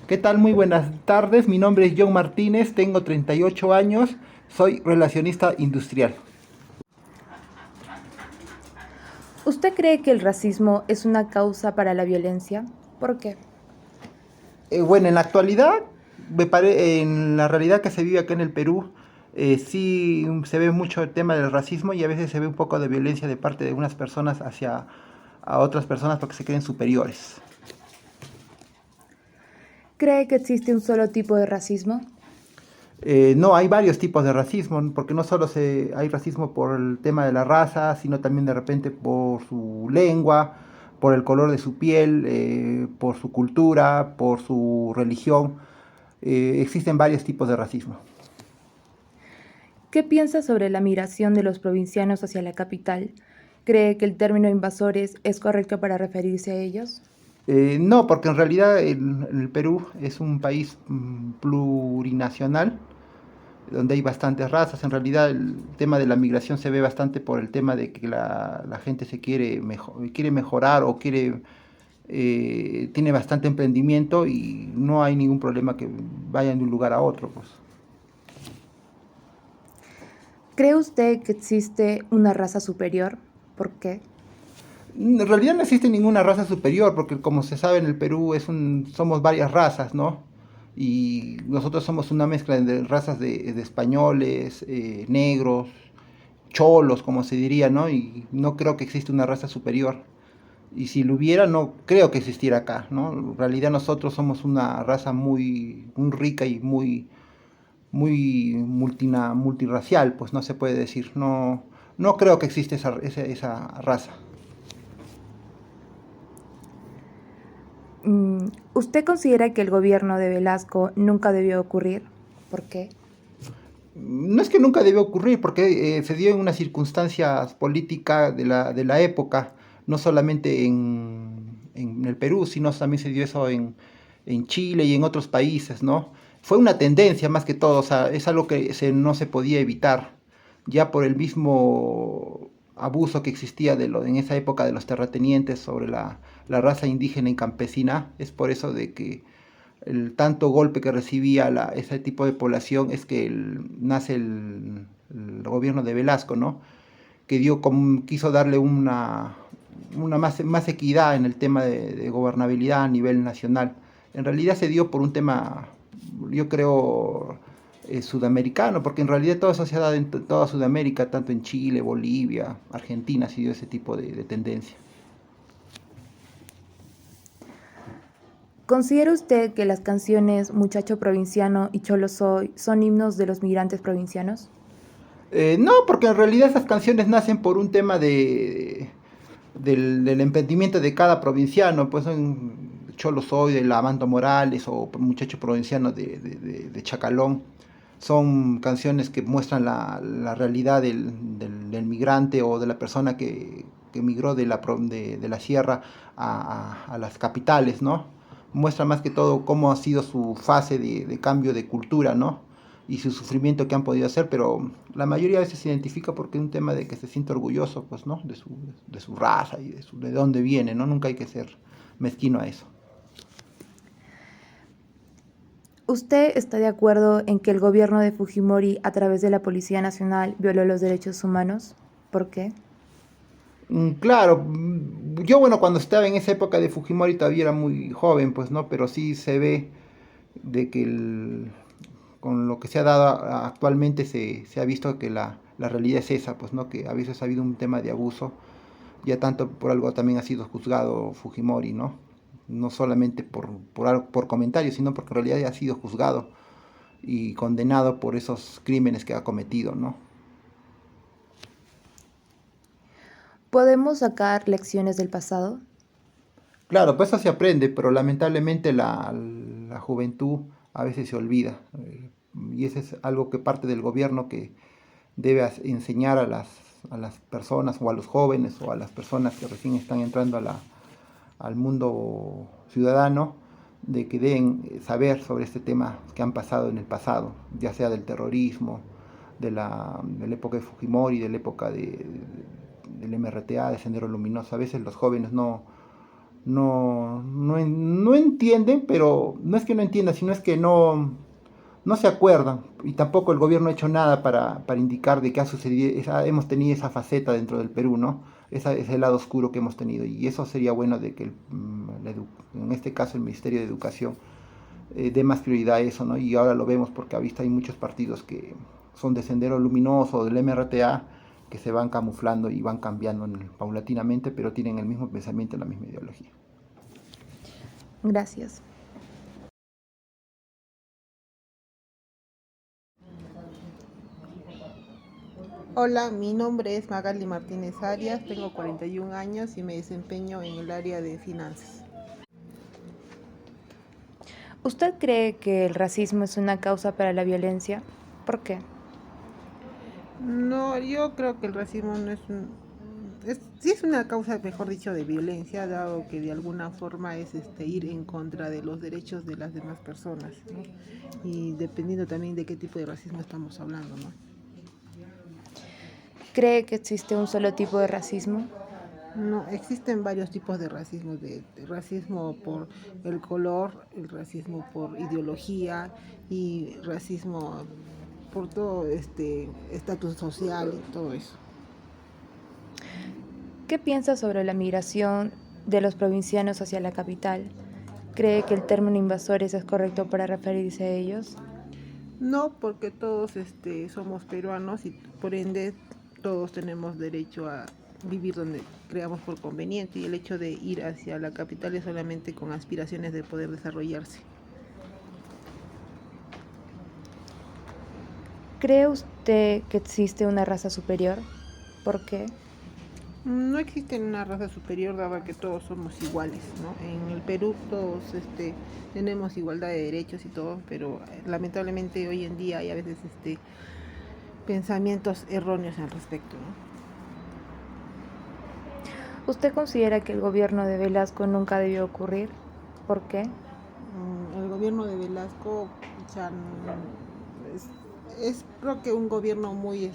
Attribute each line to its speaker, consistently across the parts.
Speaker 1: ¿Qué tal? Muy buenas tardes. Mi nombre es John Martínez, tengo 38 años, soy relacionista industrial.
Speaker 2: ¿Usted cree que el racismo es una causa para la violencia? ¿Por qué?
Speaker 1: Bueno, en la actualidad, en la realidad que se vive acá en el Perú, sí se ve mucho el tema del racismo y a veces se ve un poco de violencia de parte de unas personas hacia a otras personas porque se creen superiores.
Speaker 2: ¿Cree que existe un solo tipo de racismo?
Speaker 1: No, hay varios tipos de racismo, porque no solo hay racismo por el tema de la raza, sino también de repente por su lengua, por el color de su piel, por su cultura, por su religión. Existen varios tipos de racismo.
Speaker 2: ¿Qué piensa sobre la migración de los provincianos hacia la capital? ¿Cree que el término invasores es correcto para referirse a ellos?
Speaker 1: No, porque en realidad el Perú es un país plurinacional, donde hay bastantes razas. En realidad el tema de la migración se ve bastante por el tema de que la gente se quiere mejorar o tiene bastante emprendimiento y no hay ningún problema que vayan de un lugar a otro, pues.
Speaker 2: ¿Cree usted que existe una raza superior? ¿Por qué?
Speaker 1: En realidad no existe ninguna raza superior, porque como se sabe en el Perú somos varias razas, ¿no? Y nosotros somos una mezcla de razas de españoles, negros, cholos, como se diría, ¿no? Y no creo que exista una raza superior. Y si lo hubiera, no creo que existiera acá, ¿no? En realidad nosotros somos una raza muy rica y muy multirracial, pues no se puede decir. No, no creo que exista esa raza.
Speaker 2: ¿Usted considera que el gobierno de Velasco nunca debió ocurrir? ¿Por qué?
Speaker 1: No es que nunca debió ocurrir, porque se dio en unas circunstancias políticas de la época, no solamente en el Perú, sino también se dio eso en Chile y en otros países, ¿no? Fue una tendencia más que todo, o sea, es algo que no se podía evitar, ya por el mismo abuso que existía en esa época de los terratenientes sobre la raza indígena y campesina, es por eso de que el tanto golpe que recibía ese tipo de población es que nace el gobierno de Velasco, ¿no? Que quiso darle una más equidad en el tema de gobernabilidad a nivel nacional. En realidad se dio por un tema, yo creo, sudamericano, porque en realidad toda sociedad en toda Sudamérica, tanto en Chile, Bolivia, Argentina, se dio ese tipo de tendencia.
Speaker 2: ¿Considera usted que las canciones Muchacho Provinciano y Cholo Soy son himnos de los migrantes provincianos?
Speaker 1: No, porque en realidad esas canciones nacen por un tema del emprendimiento de cada provinciano, pues son Cholo Soy de Lavando Morales o Muchacho Provinciano de Chacalón. Son canciones que muestran la realidad del migrante o de la persona que migró de la sierra a las capitales, ¿no? Muestra más que todo cómo ha sido su fase de cambio de cultura, ¿no? Y su sufrimiento que han podido hacer, pero la mayoría a veces se identifica porque es un tema de que se siente orgulloso, pues, ¿no? De su raza y de dónde viene, ¿no? Nunca hay que ser mezquino a eso.
Speaker 2: ¿Usted está de acuerdo en que el gobierno de Fujimori, a través de la Policía Nacional, violó los derechos humanos? ¿Por qué?
Speaker 1: Claro, yo bueno, cuando estaba en esa época de Fujimori todavía era muy joven, pues, ¿no? Pero sí se ve de que con lo que se ha dado actualmente se ha visto que la realidad es esa, pues, ¿no? Que a veces ha habido un tema de abuso, ya tanto por algo también ha sido juzgado Fujimori, ¿no? No solamente por comentarios, sino porque en realidad ya ha sido juzgado y condenado por esos crímenes que ha cometido, ¿no?
Speaker 2: ¿Podemos sacar lecciones del pasado?
Speaker 1: Claro, pues eso se aprende, pero lamentablemente la juventud a veces se olvida. Y eso es algo que parte del gobierno que debe enseñar a las personas o a los jóvenes o a las personas que recién están entrando al mundo ciudadano, de que deben saber sobre este tema que han pasado en el pasado, ya sea del terrorismo, de la época de Fujimori, de la época del MRTA, de Sendero Luminoso. A veces los jóvenes no entienden, pero no es que no entiendan, sino es que no se acuerdan. Y tampoco el gobierno ha hecho nada para indicar de qué ha sucedido, hemos tenido esa faceta dentro del Perú, ¿no? Ese lado oscuro que hemos tenido. Y eso sería bueno de que, en este caso, el Ministerio de Educación dé más prioridad a eso, ¿no? Y ahora lo vemos porque a vista hay muchos partidos que son de Sendero Luminoso, del MRTA, que se van camuflando y van cambiando paulatinamente, pero tienen el mismo pensamiento y la misma ideología.
Speaker 2: Gracias.
Speaker 3: Hola, mi nombre es Magali Martínez Arias, tengo 41 años y me desempeño en el área de finanzas.
Speaker 2: ¿Usted cree que el racismo es una causa para la violencia? ¿Por qué?
Speaker 3: No, yo creo que el racismo no sí es una causa, mejor dicho, de violencia, dado que de alguna forma es ir en contra de los derechos de las demás personas, ¿no? Y dependiendo también de qué tipo de racismo estamos hablando, ¿no?
Speaker 2: ¿Cree que existe un solo tipo de racismo?
Speaker 3: No, existen varios tipos de racismo, de racismo por el color, el racismo por ideología y racismo por todo estatus social y todo eso.
Speaker 2: ¿Qué piensa sobre la migración de los provincianos hacia la capital? ¿Cree que el término invasores es correcto para referirse a ellos?
Speaker 3: No, porque todos somos peruanos y por ende todos tenemos derecho a vivir donde creamos por conveniente y el hecho de ir hacia la capital es solamente con aspiraciones de poder desarrollarse.
Speaker 2: ¿Cree usted que existe una raza superior? ¿Por qué?
Speaker 3: No existe una raza superior dado que todos somos iguales, ¿no? En el Perú todos tenemos igualdad de derechos y todo, pero lamentablemente hoy en día hay a veces pensamientos erróneos al respecto, ¿no?
Speaker 2: ¿Usted considera que el gobierno de Velasco nunca debió ocurrir? ¿Por qué?
Speaker 3: El gobierno de Velasco ya es creo que un gobierno muy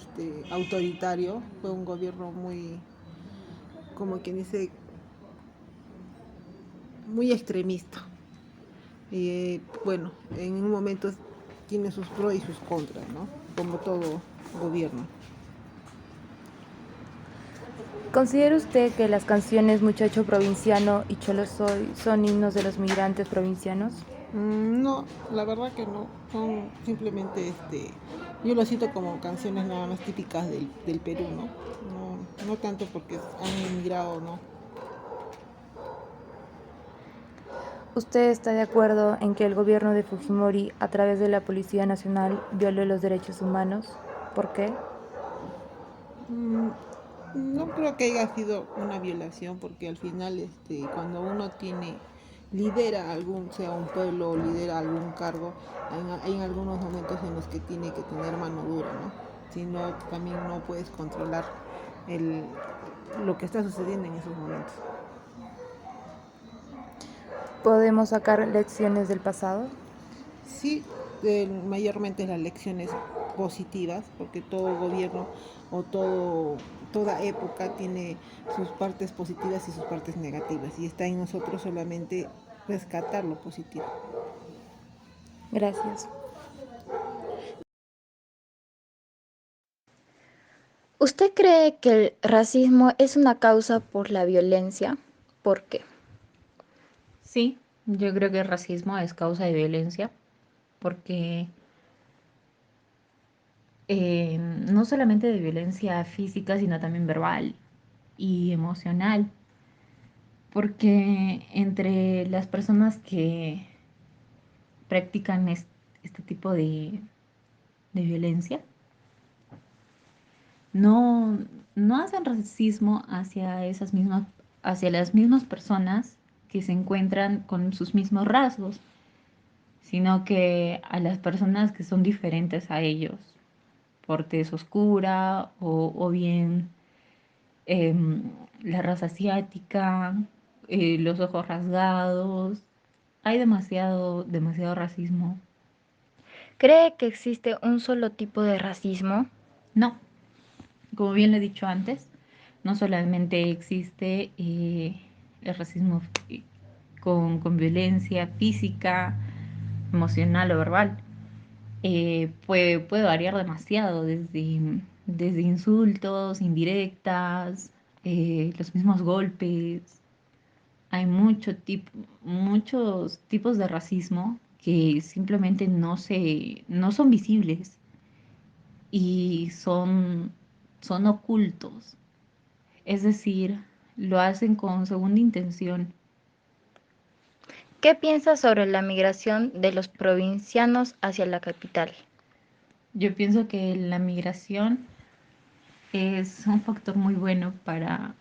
Speaker 3: autoritario, fue un gobierno muy, como quien dice, muy extremista. Y bueno, en un momento tiene sus pros y sus contras, ¿no? Como todo gobierno.
Speaker 2: ¿Considera usted que las canciones Muchacho Provinciano y Cholo Soy son himnos de los migrantes provincianos?
Speaker 3: No, la verdad que no. Son simplemente, yo lo siento como canciones nada más típicas del Perú, ¿no? No, no tanto porque han emigrado, ¿no?
Speaker 2: ¿Usted está de acuerdo en que el gobierno de Fujimori, a través de la Policía Nacional, violó los derechos humanos? ¿Por qué?
Speaker 3: Mm, No creo que haya sido una violación porque al final cuando uno lidera algún, sea un pueblo o lidera algún cargo, hay en algunos momentos en los que tiene que tener mano dura, ¿no? Si no, también no puedes controlar el, lo que está sucediendo en esos momentos.
Speaker 2: ¿Podemos sacar lecciones del pasado?
Speaker 3: Sí, mayormente las lecciones positivas, porque todo gobierno o toda época tiene sus partes positivas y sus partes negativas, y está en nosotros solamente rescatar lo positivo.
Speaker 2: Gracias.
Speaker 4: ¿Usted cree que el racismo es una causa por la violencia? ¿Por qué?
Speaker 5: Sí, yo creo que el racismo es causa de violencia porque no solamente de violencia física, sino también verbal y emocional, porque entre las personas que practican este tipo de violencia, no, no hacen racismo hacia las mismas personas que se encuentran con sus mismos rasgos, sino que a las personas que son diferentes a ellos, por tez oscura o bien em, la raza asiática, los ojos rasgados. Hay demasiado racismo.
Speaker 4: ¿Cree que existe un solo tipo de racismo?
Speaker 5: No, como bien lo he dicho antes, no solamente existe el racismo con violencia física, emocional o verbal. Puede variar demasiado, desde insultos, indirectas, los mismos golpes. Hay muchos tipos de racismo que simplemente no son visibles y son ocultos. Es decir, lo hacen con segunda intención.
Speaker 4: ¿Qué piensas sobre la migración de los provincianos hacia la capital?
Speaker 5: Yo pienso que la migración es un factor muy bueno para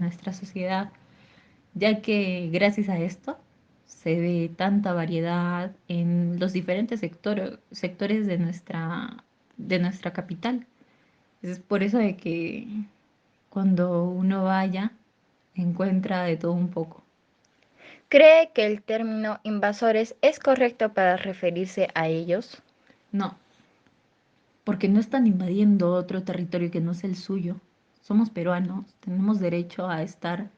Speaker 5: nuestra sociedad, ya que gracias a esto se ve tanta variedad en los diferentes sectores de nuestra capital. Es por eso de que cuando uno vaya, encuentra de todo un poco.
Speaker 4: ¿Cree que el término invasores es correcto para referirse a ellos?
Speaker 5: No, porque no están invadiendo otro territorio que no es el suyo. Somos peruanos, tenemos derecho a estar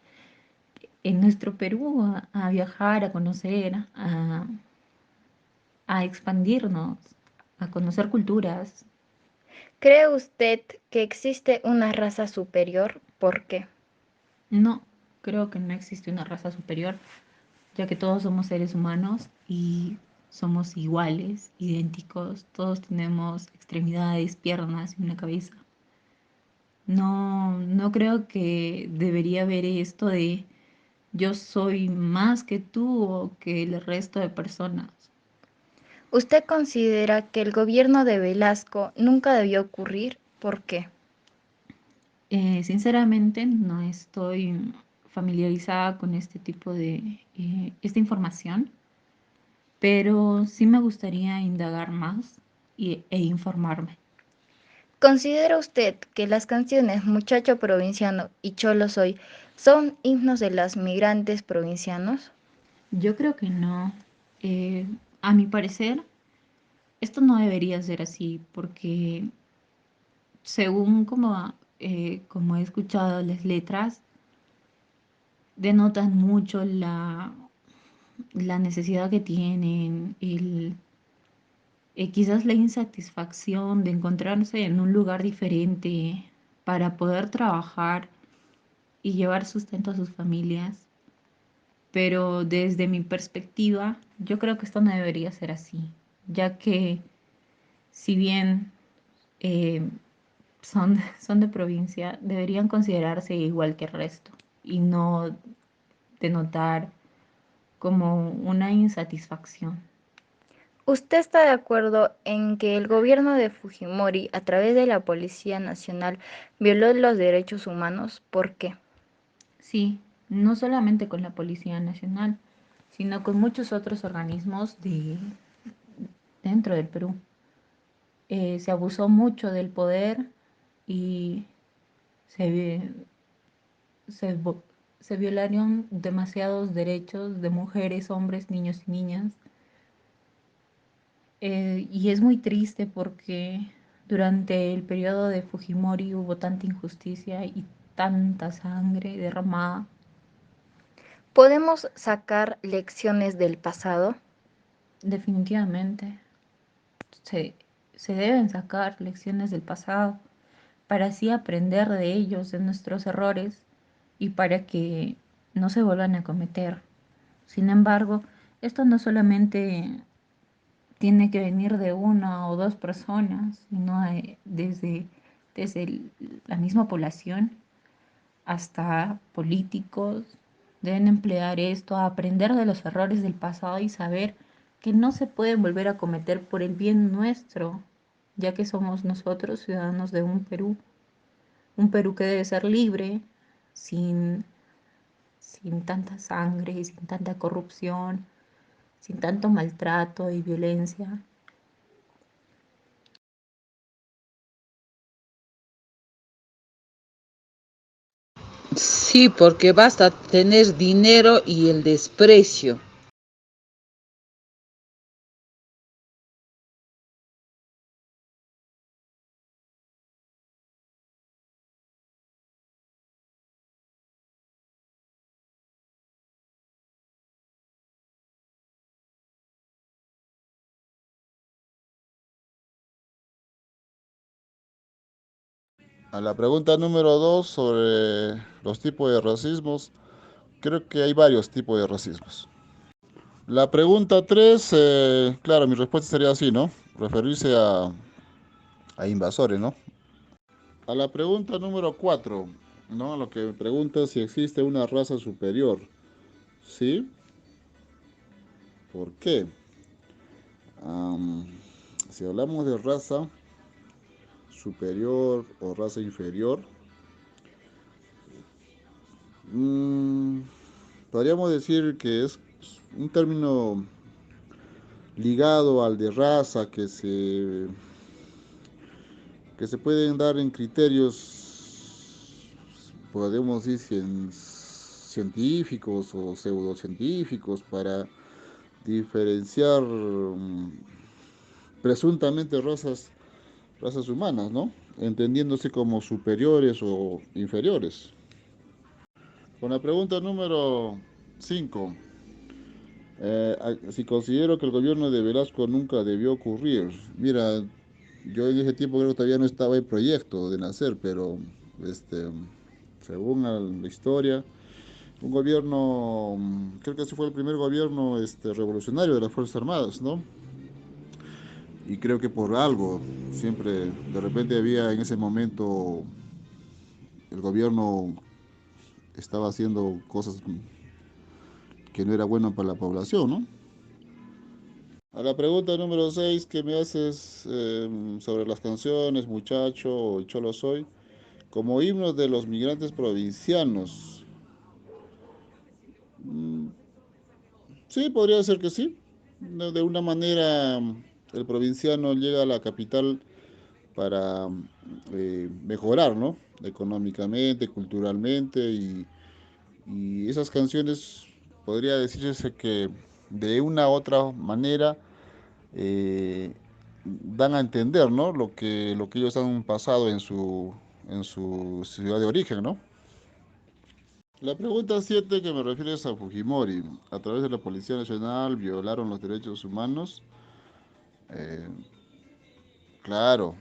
Speaker 5: en nuestro Perú, a viajar, a conocer, a expandirnos, a conocer culturas.
Speaker 4: ¿Cree usted que existe una raza superior? ¿Por qué?
Speaker 5: No, creo que no existe una raza superior, ya que todos somos seres humanos y somos iguales, idénticos, todos tenemos extremidades, piernas y una cabeza. No, no creo que debería haber esto de yo soy más que tú o que el resto de personas.
Speaker 4: ¿Usted considera que el gobierno de Velasco nunca debió ocurrir? ¿Por qué?
Speaker 5: Sinceramente, no estoy familiarizada con este tipo de esta información, pero sí me gustaría indagar más e informarme.
Speaker 4: ¿Considera usted que las canciones Muchacho Provinciano y Cholo Soy son himnos de los migrantes provincianos?
Speaker 5: Yo creo que no. Eh, a mi parecer, esto no debería ser así, porque según como he escuchado las letras, denotan mucho la necesidad que tienen, quizás la insatisfacción de encontrarse en un lugar diferente para poder trabajar y llevar sustento a sus familias. Pero desde mi perspectiva, yo creo que esto no debería ser así, ya que si bien eh, son de provincia, deberían considerarse igual que el resto y no denotar como una insatisfacción.
Speaker 4: ¿Usted está de acuerdo en que el gobierno de Fujimori, a través de la Policía Nacional, violó los derechos humanos? ¿Por qué?
Speaker 5: Sí, no solamente con la Policía Nacional, sino con muchos otros organismos dentro del Perú. Se abusó mucho del poder y se, se, se violaron demasiados derechos de mujeres, hombres, niños y niñas. Y es muy triste porque durante el periodo de Fujimori hubo tanta injusticia y tanta sangre derramada.
Speaker 4: ¿Podemos sacar lecciones del pasado?
Speaker 5: Definitivamente se, se deben sacar lecciones del pasado para así aprender de ellos, de nuestros errores y para que no se vuelvan a cometer. Sin embargo, esto no solamente tiene que venir de una o dos personas, sino desde la misma población hasta políticos. Deben emplear esto a aprender de los errores del pasado y saber que no se pueden volver a cometer por el bien nuestro, ya que somos nosotros ciudadanos de un Perú que debe ser libre, sin, sin tanta sangre y sin tanta corrupción, sin tanto maltrato y violencia.
Speaker 6: Sí, porque basta tener dinero y el desprecio.
Speaker 7: A la pregunta número 2 sobre los tipos de racismos, creo que hay varios tipos de racismos. La pregunta 3, claro, mi respuesta sería así, ¿no? Referirse a invasores, ¿no? A la pregunta número 4, ¿no? Lo que me pregunta si existe una raza superior. ¿Sí? ¿Por qué? Am, si hablamos de raza superior o raza inferior, mm, podríamos decir que es un término ligado al de raza que se pueden dar en criterios, podemos decir, científicos o pseudocientíficos para diferenciar presuntamente razas humanas, ¿no? Entendiéndose como superiores o inferiores. Con la pregunta número 5, si considero que el gobierno de Velasco nunca debió ocurrir. Mira, yo en ese tiempo creo que todavía no estaba el proyecto de nacer, pero este, según la historia, un gobierno, creo que ese fue el primer gobierno revolucionario de las Fuerzas Armadas, ¿no? Y creo que por algo, siempre, de repente había en ese momento, el gobierno estaba haciendo cosas que no era bueno para la población, ¿no? A la pregunta número 6 que me haces sobre las canciones Muchacho o Cholo Soy, como himnos de los migrantes provincianos. Mm, sí, podría ser que sí. De una manera, el provinciano llega a la capital para mejorar, ¿no? Económicamente, culturalmente, y esas canciones podría decirse que de una u otra manera dan a entender, ¿no? Lo que ellos han pasado en su ciudad de origen, ¿no? La pregunta 7 que me refiere es a Fujimori. A través de la Policía Nacional violaron los derechos humanos. Eh, claro,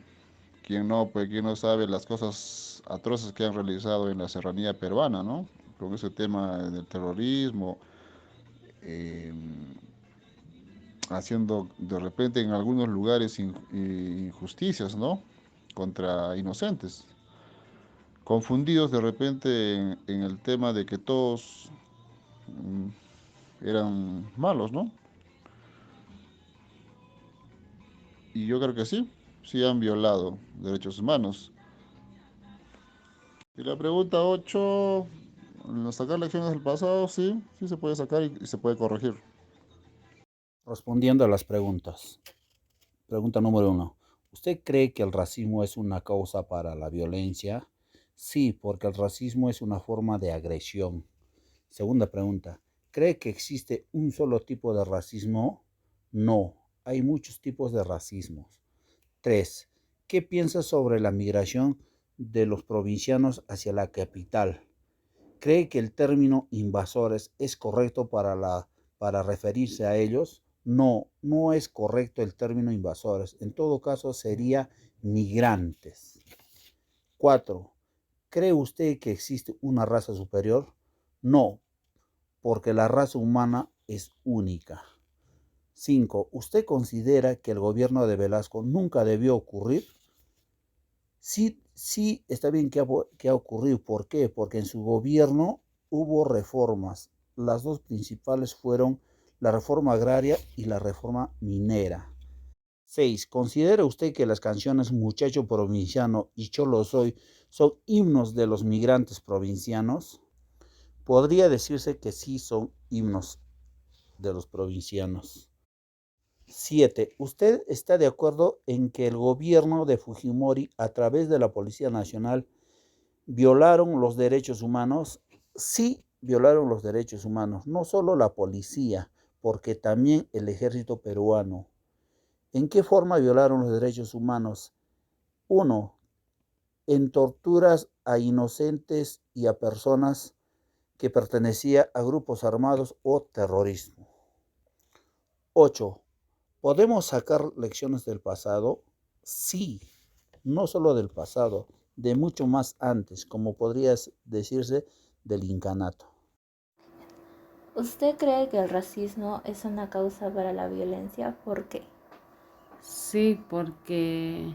Speaker 7: quién no sabe las cosas atroces que han realizado en la serranía peruana, ¿no? Con ese tema del terrorismo, eh, haciendo de repente en algunos lugares injusticias, ¿no? Contra inocentes, confundidos de repente en el tema de que todos eran malos, ¿no? Y yo creo que sí, sí han violado derechos humanos. Y la pregunta 8, sacar lecciones del pasado, sí, sí se puede sacar y se puede corregir.
Speaker 8: Respondiendo a las preguntas. Pregunta número 1. ¿Usted cree que el racismo es una causa para la violencia? Sí, porque el racismo es una forma de agresión. Segunda pregunta. ¿Cree que existe un solo tipo de racismo? No, hay muchos tipos de racismos. 3. ¿Qué piensa sobre la migración de los provincianos hacia la capital? ¿Cree que el término invasores es correcto para referirse a ellos? No, no es correcto el término invasores. En todo caso sería migrantes. 4. ¿Cree usted que existe una raza superior? No, porque la raza humana es única. 5. ¿Usted considera que el gobierno de Velasco nunca debió ocurrir? Sí, sí, está bien que ha ocurrido. ¿Por qué? Porque en su gobierno hubo reformas. Las dos principales fueron la reforma agraria y la reforma minera. 6. ¿Considera usted que las canciones Muchacho Provinciano y Cholo Soy son himnos de los migrantes provincianos? Podría decirse que sí son himnos de los provincianos. 7. ¿Usted está de acuerdo en que el gobierno de Fujimori, a través de la Policía Nacional, violaron los derechos humanos? Sí, violaron los derechos humanos, no solo la policía, porque también el ejército peruano. ¿En qué forma violaron los derechos humanos? 1. En torturas a inocentes y a personas que pertenecían a grupos armados o terrorismo. 8. ¿Podemos sacar lecciones del pasado? Sí, no solo del pasado, de mucho más antes, como podría decirse del incanato.
Speaker 4: ¿Usted cree que el racismo es una causa para la violencia? ¿Por qué?
Speaker 9: Sí, porque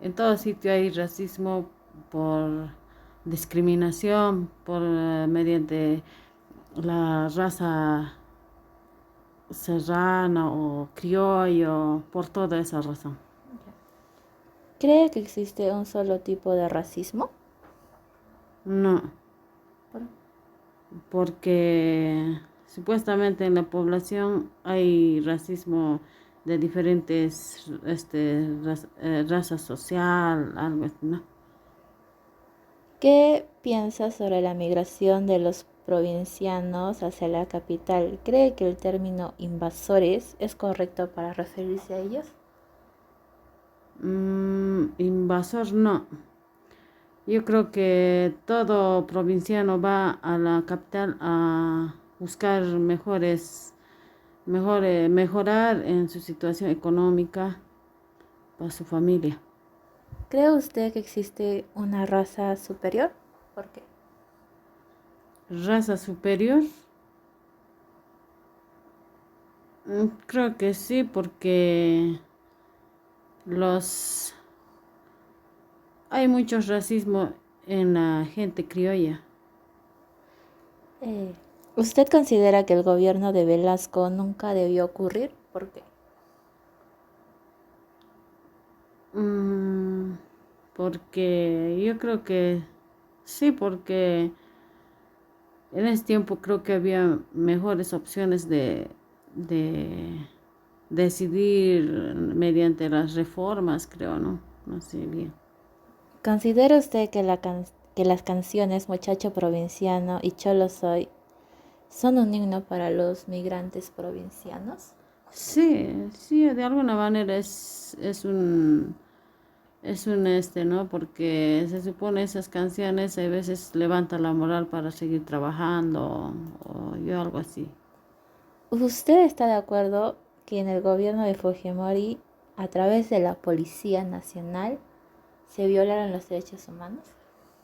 Speaker 9: en todo sitio hay racismo por discriminación, por mediante la raza serrana o criollo, por toda esa razón.
Speaker 4: ¿Cree que existe un solo tipo de racismo?
Speaker 9: No,
Speaker 4: ¿Por
Speaker 9: porque supuestamente en la población hay racismo de diferentes raza social, algo así, ¿no?
Speaker 4: ¿Qué piensa sobre la migración de los provincianos hacia la capital? ¿Cree que el término invasores es correcto para referirse a ellos?
Speaker 9: Invasor no. Yo creo que todo provinciano va a la capital a buscar mejorar en su situación económica para su familia.
Speaker 4: ¿Cree usted que existe una raza superior? ¿Por qué?
Speaker 9: Raza superior, creo que sí, porque los hay mucho racismo en la gente criolla.
Speaker 4: Eh, ¿Usted considera que el gobierno de Velasco nunca debió ocurrir? ¿Por qué?
Speaker 9: Mm, Porque yo creo que sí, porque en ese tiempo creo que había mejores opciones de decidir mediante las reformas, creo, ¿no? No sé bien.
Speaker 4: ¿Considera usted que, que las canciones Muchacho Provinciano y Cholo Soy son un himno para los migrantes provincianos?
Speaker 9: Sí, sí, de alguna manera ¿no? Porque se supone esas canciones a veces levantan la moral para seguir trabajando o yo algo así.
Speaker 4: ¿Usted está de acuerdo que en el gobierno de Fujimori, a través de la Policía Nacional, se violaron los derechos humanos?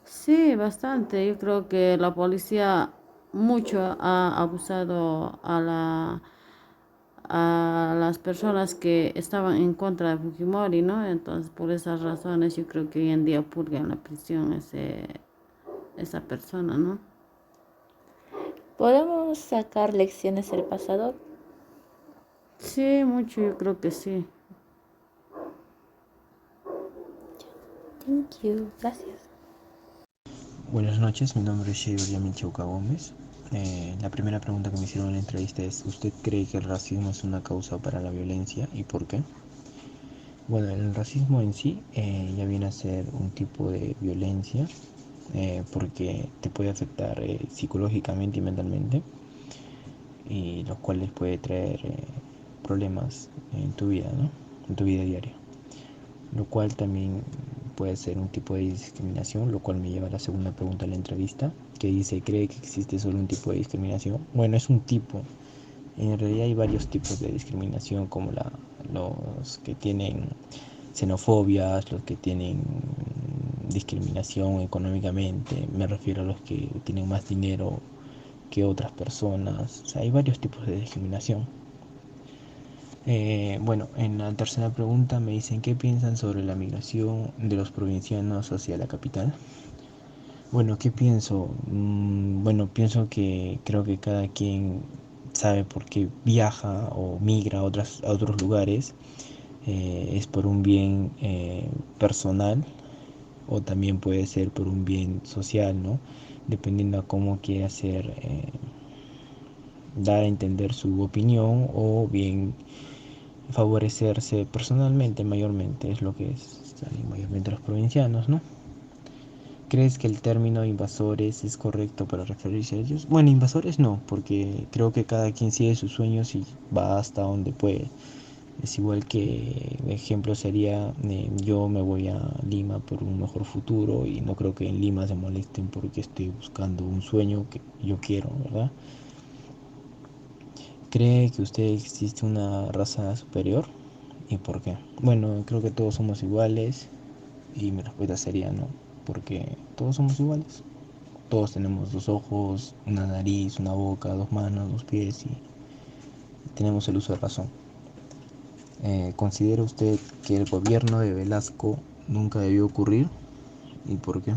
Speaker 9: Sí, bastante. Yo creo que la policía mucho ha abusado a las personas que estaban en contra de Fujimori, ¿no? Entonces, por esas razones, yo creo que hoy en día purga en la prisión esa persona, ¿no?
Speaker 4: ¿Podemos sacar lecciones del pasado?
Speaker 9: Sí, mucho, yo creo que sí.
Speaker 4: Thank you. Gracias.
Speaker 10: Buenas noches, mi nombre es Sheivria Chauca Gómez. La primera pregunta que me hicieron en la entrevista es: ¿usted cree que el racismo es una causa para la violencia y por qué? Bueno, el racismo en sí ya viene a ser un tipo de violencia porque te puede afectar psicológicamente y mentalmente, y los cuales puede traer problemas en tu vida, ¿no? En tu vida diaria, lo cual también puede ser un tipo de discriminación, lo cual me lleva a la segunda pregunta de la entrevista, que dice: ¿cree que existe solo un tipo de discriminación? Bueno, es un tipo. En realidad hay varios tipos de discriminación, como los que tienen xenofobias, los que tienen discriminación económicamente, me refiero a los que tienen más dinero que otras personas. O sea, hay varios tipos de discriminación. Bueno, en la tercera pregunta me dicen: ¿qué piensan sobre la migración de los provincianos hacia la capital? Bueno, ¿qué pienso? Bueno, pienso que creo que cada quien sabe por qué viaja o migra a otros lugares. Es por un bien personal, o también puede ser por un bien social, ¿no? Dependiendo a cómo quiere hacer, dar a entender su opinión, o bien favorecerse personalmente. Mayormente es lo que es mayormente los provincianos, ¿no? ¿Crees que el término invasores es correcto para referirse a ellos? Bueno, invasores no, porque creo que cada quien sigue sus sueños y va hasta donde puede. Es igual que, ejemplo sería, yo me voy a Lima por un mejor futuro y no creo que en Lima se molesten porque estoy buscando un sueño que yo quiero, ¿verdad? ¿Cree que usted existe una raza superior y por qué? Bueno, creo que todos somos iguales. Y mi respuesta sería no, porque todos somos iguales. Todos tenemos dos ojos, una nariz, una boca, dos manos, dos pies y tenemos el uso de razón. ¿Considera usted que el gobierno de Velasco nunca debió ocurrir? ¿Y por qué?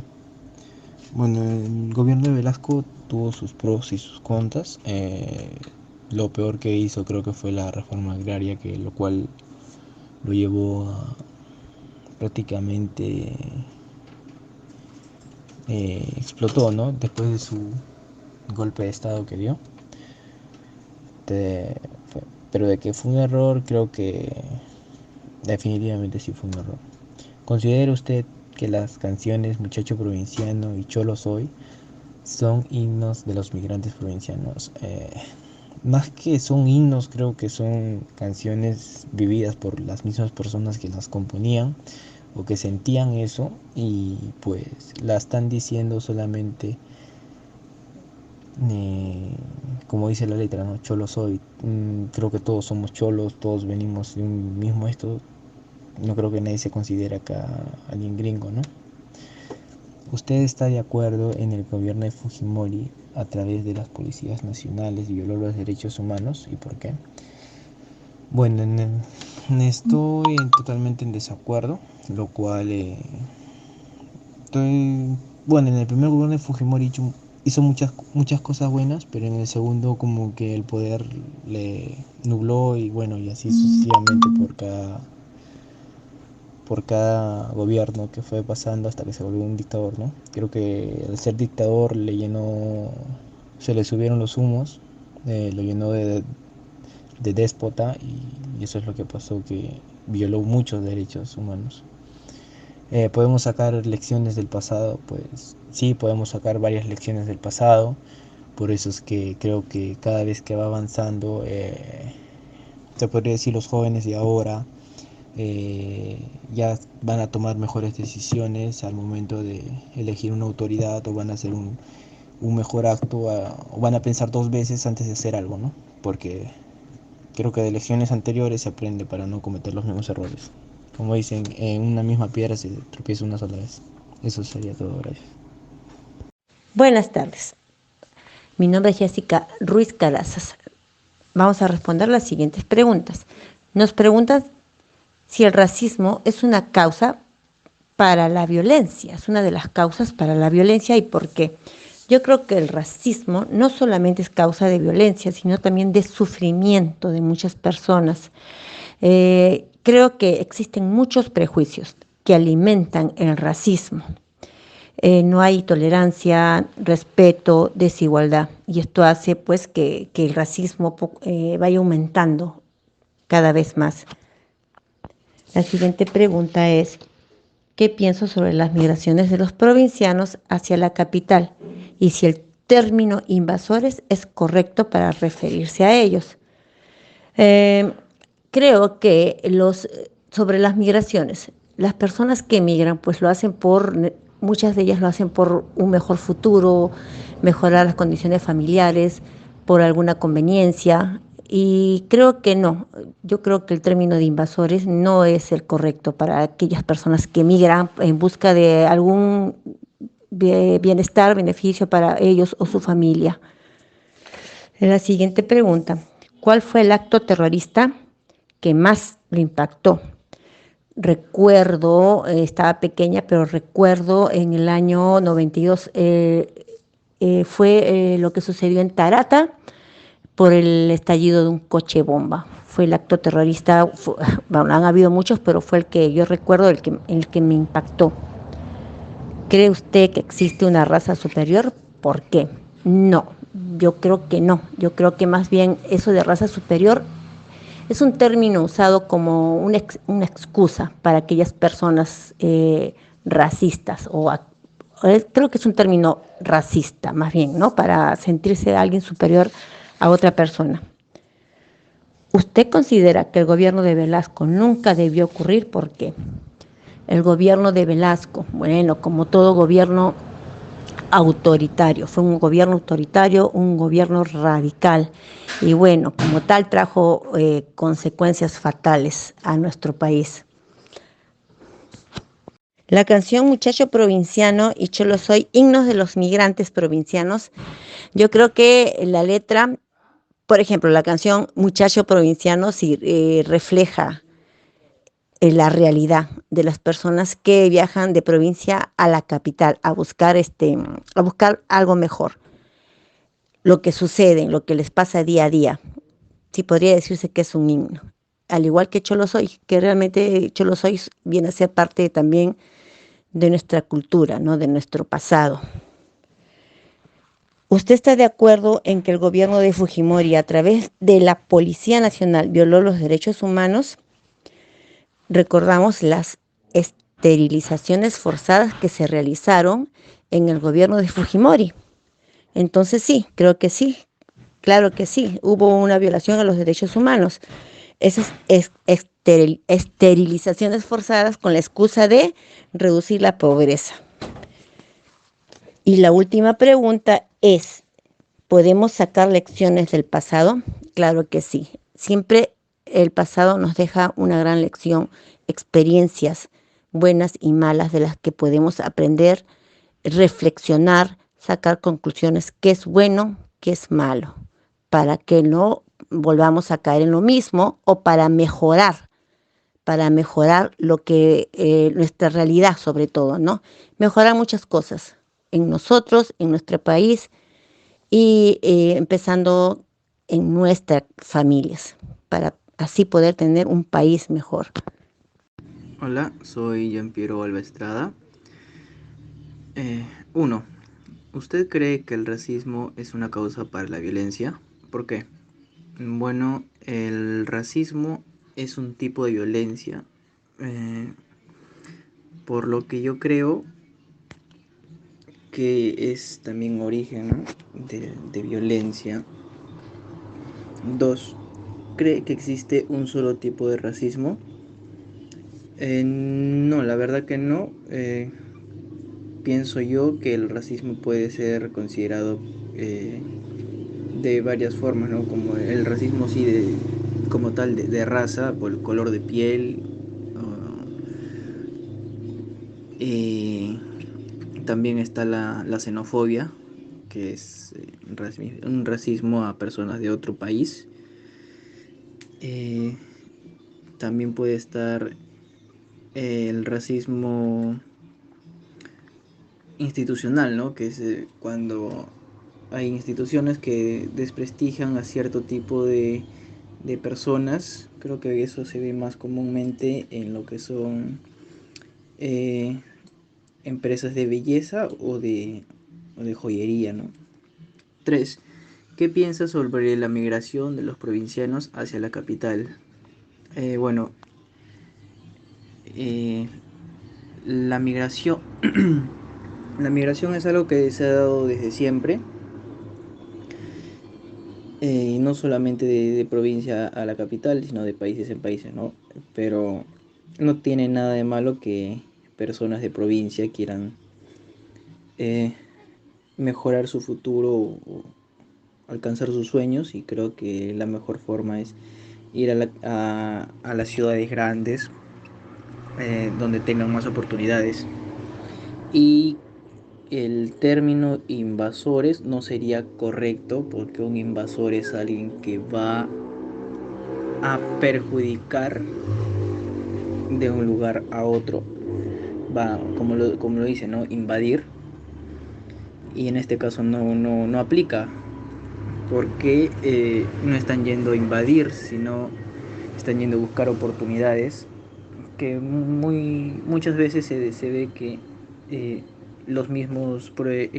Speaker 10: Bueno, el gobierno de Velasco tuvo sus pros y sus contras. Lo peor que hizo creo que fue la reforma agraria, lo cual lo llevó a prácticamente explotó, ¿no? Después de su golpe de estado que dio. Pero de que fue un error, creo que definitivamente sí fue un error. ¿Considera usted que las canciones Muchacho Provinciano y Cholo Soy son himnos de los migrantes provincianos? Más que son himnos, creo que son canciones vividas por las mismas personas que las componían o que sentían eso y pues la están diciendo solamente como dice la letra, ¿no? Cholo soy. Creo que todos somos cholos, todos venimos de un mismo esto. No creo que nadie se considere acá alguien gringo, ¿no? ¿Usted está de acuerdo en el gobierno de Fujimori a través de las policías nacionales violó los derechos humanos y por qué? Bueno, estoy totalmente en desacuerdo, lo cual bueno, en el primer gobierno de Fujimori hizo muchas cosas buenas, pero en el segundo como que el poder le nubló y bueno, y así sucesivamente por cada gobierno que fue pasando hasta que se volvió un dictador, ¿no? Creo que al ser dictador se le subieron los humos, lo llenó de déspota y eso es lo que pasó, que violó muchos derechos humanos. ¿Podemos sacar lecciones del pasado? Pues sí, podemos sacar varias lecciones del pasado, por eso es que creo que cada vez que va avanzando, se podría decir los jóvenes de ahora, ya van a tomar mejores decisiones al momento de elegir una autoridad o van a hacer un mejor acto o van a pensar dos veces antes de hacer algo, ¿no? Porque creo que de lecciones anteriores se aprende para no cometer los mismos errores. Como dicen, en una misma piedra se tropieza una sola vez. Eso sería todo, gracias.
Speaker 11: Buenas tardes. Mi nombre es Jessica Ruiz Calazas. Vamos a responder las siguientes preguntas. Nos preguntan si el racismo es una causa para la violencia, es una de las causas para la violencia y por qué. Yo creo que el racismo no solamente es causa de violencia, sino también de sufrimiento de muchas personas. Creo que existen muchos prejuicios que alimentan el racismo. No hay tolerancia, respeto, desigualdad y esto hace pues que el racismo vaya aumentando cada vez más. La siguiente pregunta es, ¿qué pienso sobre las migraciones de los provincianos hacia la capital? Y si el término invasores es correcto para referirse a ellos. Creo que sobre las migraciones, las personas que emigran pues lo hacen muchas de ellas lo hacen por un mejor futuro, mejorar las condiciones familiares, por alguna conveniencia. Y creo que no, yo creo que el término de invasores no es el correcto para aquellas personas que migran en busca de algún bienestar, beneficio para ellos o su familia. La siguiente pregunta, ¿cuál fue el acto terrorista que más le impactó? Recuerdo, estaba pequeña, pero recuerdo en el año 92, fue lo que sucedió en Tarata, por el estallido de un coche bomba. Fue el acto terrorista, bueno, han habido muchos, pero fue el que yo recuerdo, el que me impactó. ¿Cree usted que existe una raza superior? ¿Por qué? No, yo creo que no. Yo creo que más bien eso de raza superior es un término usado como una excusa para aquellas personas racistas creo que es un término racista más bien, ¿no? Para sentirse alguien superior a otra persona. ¿Usted considera que el gobierno de Velasco nunca debió ocurrir? ¿Por qué? El gobierno de Velasco, bueno, como todo gobierno autoritario, fue un gobierno autoritario, un gobierno radical y bueno, como tal trajo consecuencias fatales a nuestro país. La canción Muchacho Provinciano y Cholo Soy, himnos de los migrantes provincianos. Yo creo que la letra, por ejemplo, la canción Muchacho Provinciano sí refleja la realidad de las personas que viajan de provincia a la capital a buscar algo mejor, lo que sucede, lo que les pasa día a día. Sí podría decirse que es un himno. Al igual que Cholo Soy, que realmente Cholo Soy viene a ser parte también de nuestra cultura, ¿no? De nuestro pasado. ¿Usted está de acuerdo en que el gobierno de Fujimori, a través de la Policía Nacional, violó los derechos humanos? Recordamos las esterilizaciones forzadas que se realizaron en el gobierno de Fujimori. Entonces sí, creo que sí, claro que sí, hubo una violación a los derechos humanos. Esas esterilizaciones forzadas con la excusa de reducir la pobreza. Y la última pregunta es, ¿podemos sacar lecciones del pasado? Claro que sí. Siempre el pasado nos deja una gran lección, experiencias buenas y malas de las que podemos aprender, reflexionar, sacar conclusiones, qué es bueno, qué es malo, para que no volvamos a caer en lo mismo o para mejorar lo que nuestra realidad sobre todo, ¿no? Mejorar muchas cosas en nosotros, en nuestro país y empezando en nuestras familias, para así poder tener un país mejor.
Speaker 12: Hola, soy Gianpiero Alba. 1. ¿Usted cree que el racismo es una causa para la violencia? ¿Por qué? Bueno, el racismo es un tipo de violencia, por lo que yo creo que es también origen, ¿no? de violencia. 2. ¿Cree que existe un solo tipo de racismo? No, la verdad que no. Pienso yo que el racismo puede ser considerado de varias formas, ¿no? Como el racismo sí como tal de raza, por el color de piel. También está la xenofobia, que es un racismo a personas de otro país. También puede estar el racismo institucional, ¿no? Que es cuando hay instituciones que desprestigian a cierto tipo de personas. Creo que eso se ve más comúnmente en lo que son empresas de belleza o de joyería, ¿no? 3. ¿Qué piensas sobre la migración de los provincianos hacia la capital? Bueno, la migración la migración es algo que se ha dado desde siempre, y no solamente de provincia a la capital, sino de países en países, ¿no? Pero no tiene nada de malo que personas de provincia quieran mejorar su futuro o alcanzar sus sueños, y creo que la mejor forma es ir a las ciudades grandes, donde tengan más oportunidades. Y el término invasores no sería correcto, porque un invasor es alguien que va a perjudicar de un lugar a otro, va, como lo dice, ¿no? Invadir. Y en este caso no aplica, porque no están yendo a invadir, sino están yendo a buscar oportunidades, que muchas veces se ve que los mismos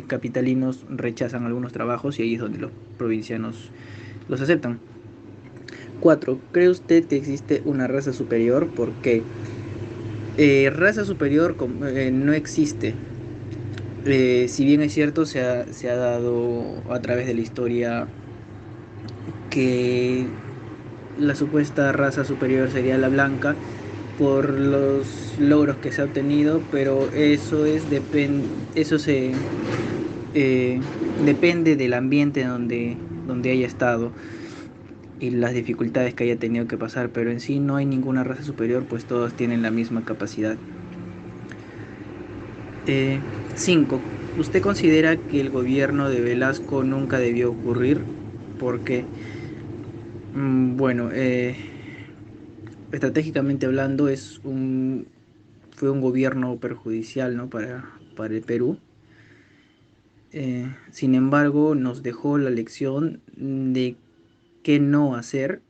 Speaker 12: capitalinos rechazan algunos trabajos, y ahí es donde los provincianos los aceptan. 4. ¿Cree usted que existe una raza superior? ¿Por qué? Raza superior no existe. Si bien es cierto, se ha dado a través de la historia que la supuesta raza superior sería la blanca, por los logros que se ha obtenido, pero depende del ambiente donde haya estado y las dificultades que haya tenido que pasar, pero en sí no hay ninguna raza superior, pues todos tienen la misma capacidad. 5. ¿Usted considera que el gobierno de Velasco nunca debió ocurrir? ¿Por qué? Bueno, estratégicamente hablando fue un gobierno perjudicial, ¿no? para el Perú. Sin embargo, nos dejó la lección de qué no hacer,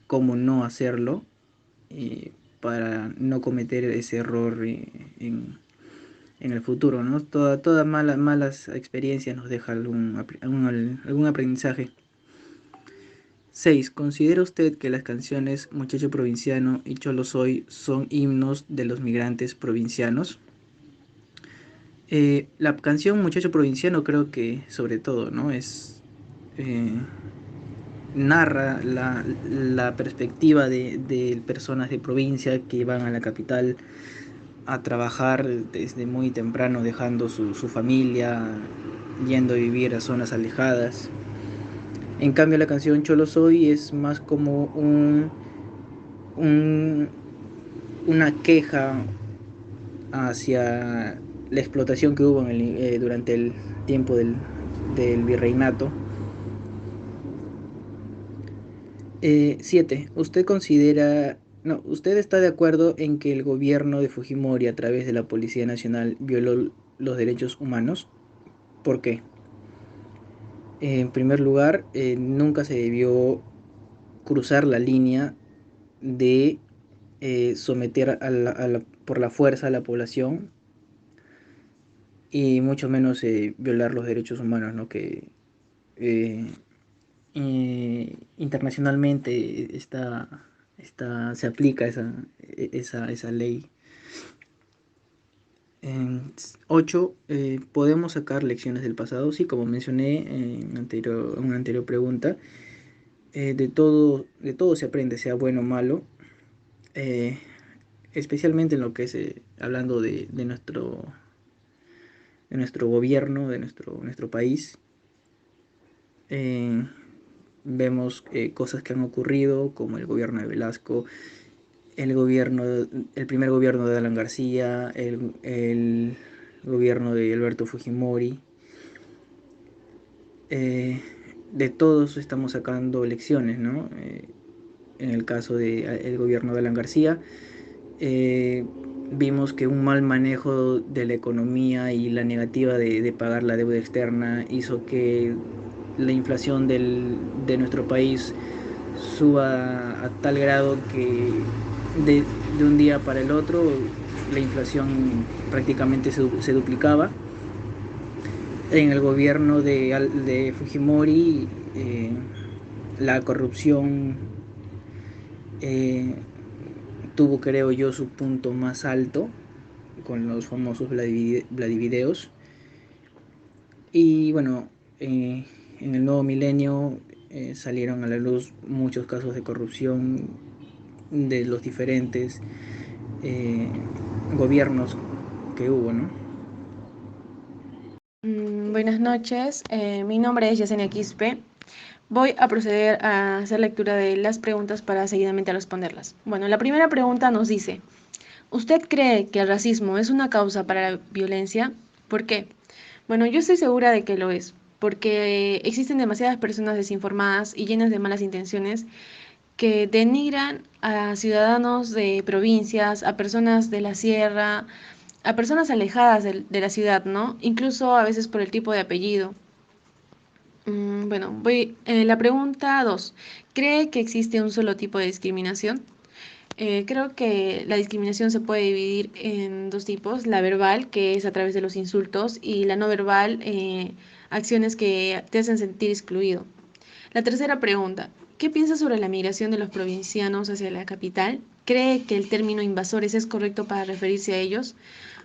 Speaker 12: cómo no hacerlo, para no cometer ese error en el futuro, ¿no? Todas malas experiencias nos dejan algún aprendizaje. 6. ¿Considera usted que las canciones Muchacho Provinciano y Cholo Soy son himnos de los migrantes provincianos? La canción Muchacho Provinciano creo que sobre todo, ¿no? Narra la perspectiva de personas de provincia que van a la capital a trabajar desde muy temprano, dejando su familia, yendo a vivir a zonas alejadas. En cambio, la canción Cholo Soy es más como una queja hacia la explotación que hubo durante el tiempo del virreinato. 7. ¿Usted está de acuerdo en que el gobierno de Fujimori a través de la Policía Nacional violó los derechos humanos? ¿Por qué? En primer lugar, nunca se debió cruzar la línea de someter por la fuerza a la población y mucho menos violar los derechos humanos, ¿no? Que internacionalmente se aplica esa ley. 8. ¿Podemos sacar lecciones del pasado? Sí, como mencioné en una anterior pregunta, de todo se aprende, sea bueno o malo, especialmente en lo que es hablando de nuestro gobierno, de nuestro país. Vemos cosas que han ocurrido, como el gobierno de Velasco, el primer gobierno de Alan García, el gobierno de Alberto Fujimori. De todos estamos sacando lecciones, ¿no? En el caso del gobierno de Alan García, vimos que un mal manejo de la economía y la negativa de pagar la deuda externa hizo que la inflación de nuestro país suba a tal grado que de un día para el otro la inflación prácticamente se duplicaba. En el gobierno de Fujimori, la corrupción tuvo, creo yo, su punto más alto con los famosos Vladivideos. Y bueno, en el nuevo milenio salieron a la luz muchos casos de corrupción de los diferentes gobiernos que hubo, ¿no?
Speaker 13: Buenas noches, mi nombre es Yesenia Quispe. Voy a proceder a hacer lectura de las preguntas para seguidamente responderlas. Bueno, la primera pregunta nos dice: ¿usted cree que el racismo es una causa para la violencia? ¿Por qué? Bueno, yo estoy segura de que lo es, porque existen demasiadas personas desinformadas y llenas de malas intenciones que denigran a ciudadanos de provincias, a personas de la sierra, a personas alejadas de la ciudad, ¿no? Incluso a veces por el tipo de apellido. Bueno, la pregunta 2. ¿Cree que existe un solo tipo de discriminación? Creo que la discriminación se puede dividir en dos tipos: la verbal, que es a través de los insultos, y la no verbal, acciones que te hacen sentir excluido. La tercera pregunta: ¿qué piensa sobre la migración de los provincianos hacia la capital? ¿Cree que el término invasores es correcto para referirse a ellos?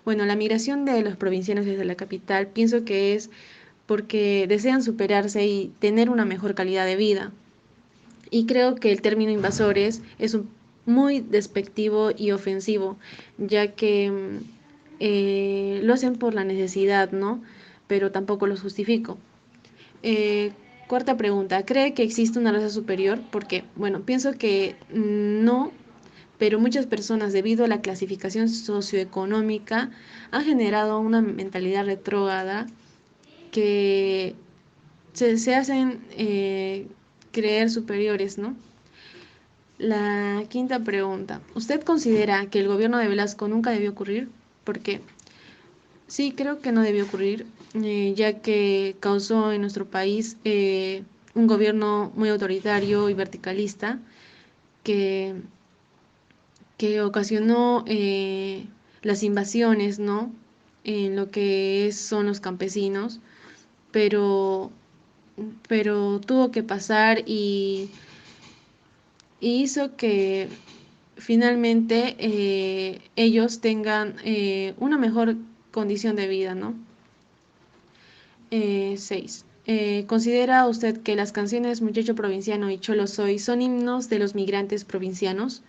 Speaker 13: Bueno, la migración de los provincianos desde la capital pienso que es porque desean superarse y tener una mejor calidad de vida. Y creo que el término invasores es muy despectivo y ofensivo, ya que lo hacen por la necesidad, ¿no? Pero tampoco los justifico. Cuarta pregunta: ¿cree que existe una raza superior? ¿Por qué? Bueno, pienso que no, pero muchas personas, debido a la clasificación socioeconómica, han generado una mentalidad retrógrada que se hacen creer superiores, ¿no? La quinta pregunta. ¿Usted considera que el gobierno de Velasco nunca debió ocurrir? ¿Por qué? Sí, creo que no debió ocurrir, ya que causó en nuestro país un gobierno muy autoritario y verticalista que, que ocasionó las invasiones, ¿no? En lo que son los campesinos, pero, pero tuvo que pasar y hizo que finalmente ellos tengan una mejor condición de vida, ¿no? 6. ¿Considera usted que las canciones Muchacho Provinciano y Cholo Soy son himnos de los migrantes provincianos?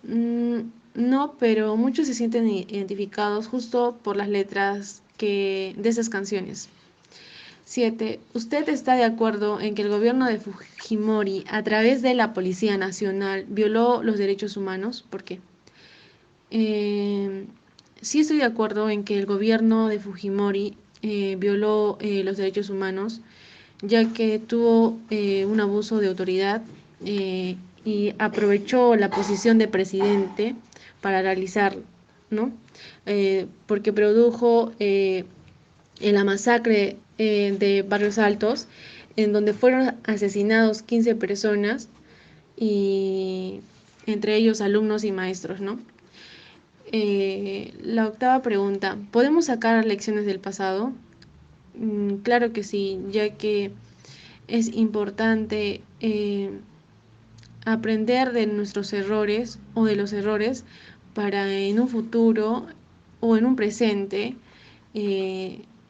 Speaker 13: Mm, no, pero muchos se sienten identificados justo por las letras de esas canciones. 7. ¿Usted está de acuerdo en que el gobierno de Fujimori, a través de la Policía Nacional, violó los derechos humanos? ¿Por qué? Sí estoy de acuerdo en que el gobierno de Fujimori violó los derechos humanos, ya que tuvo un abuso de autoridad y aprovechó la posición de presidente para realizarlo, ¿no? Porque produjo en la masacre de Barrios Altos, en donde fueron asesinados 15 personas, y entre ellos alumnos y maestros, ¿no? La octava pregunta, ¿podemos sacar lecciones del pasado? Claro que sí, ya que es importante aprender de nuestros errores o de los errores para en un futuro o en un presente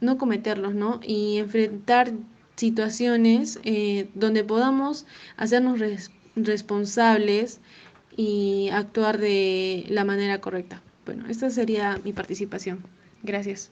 Speaker 13: no cometerlos, ¿no? Y enfrentar situaciones donde podamos hacernos responsables y actuar de la manera correcta. Bueno, esta sería mi participación. Gracias.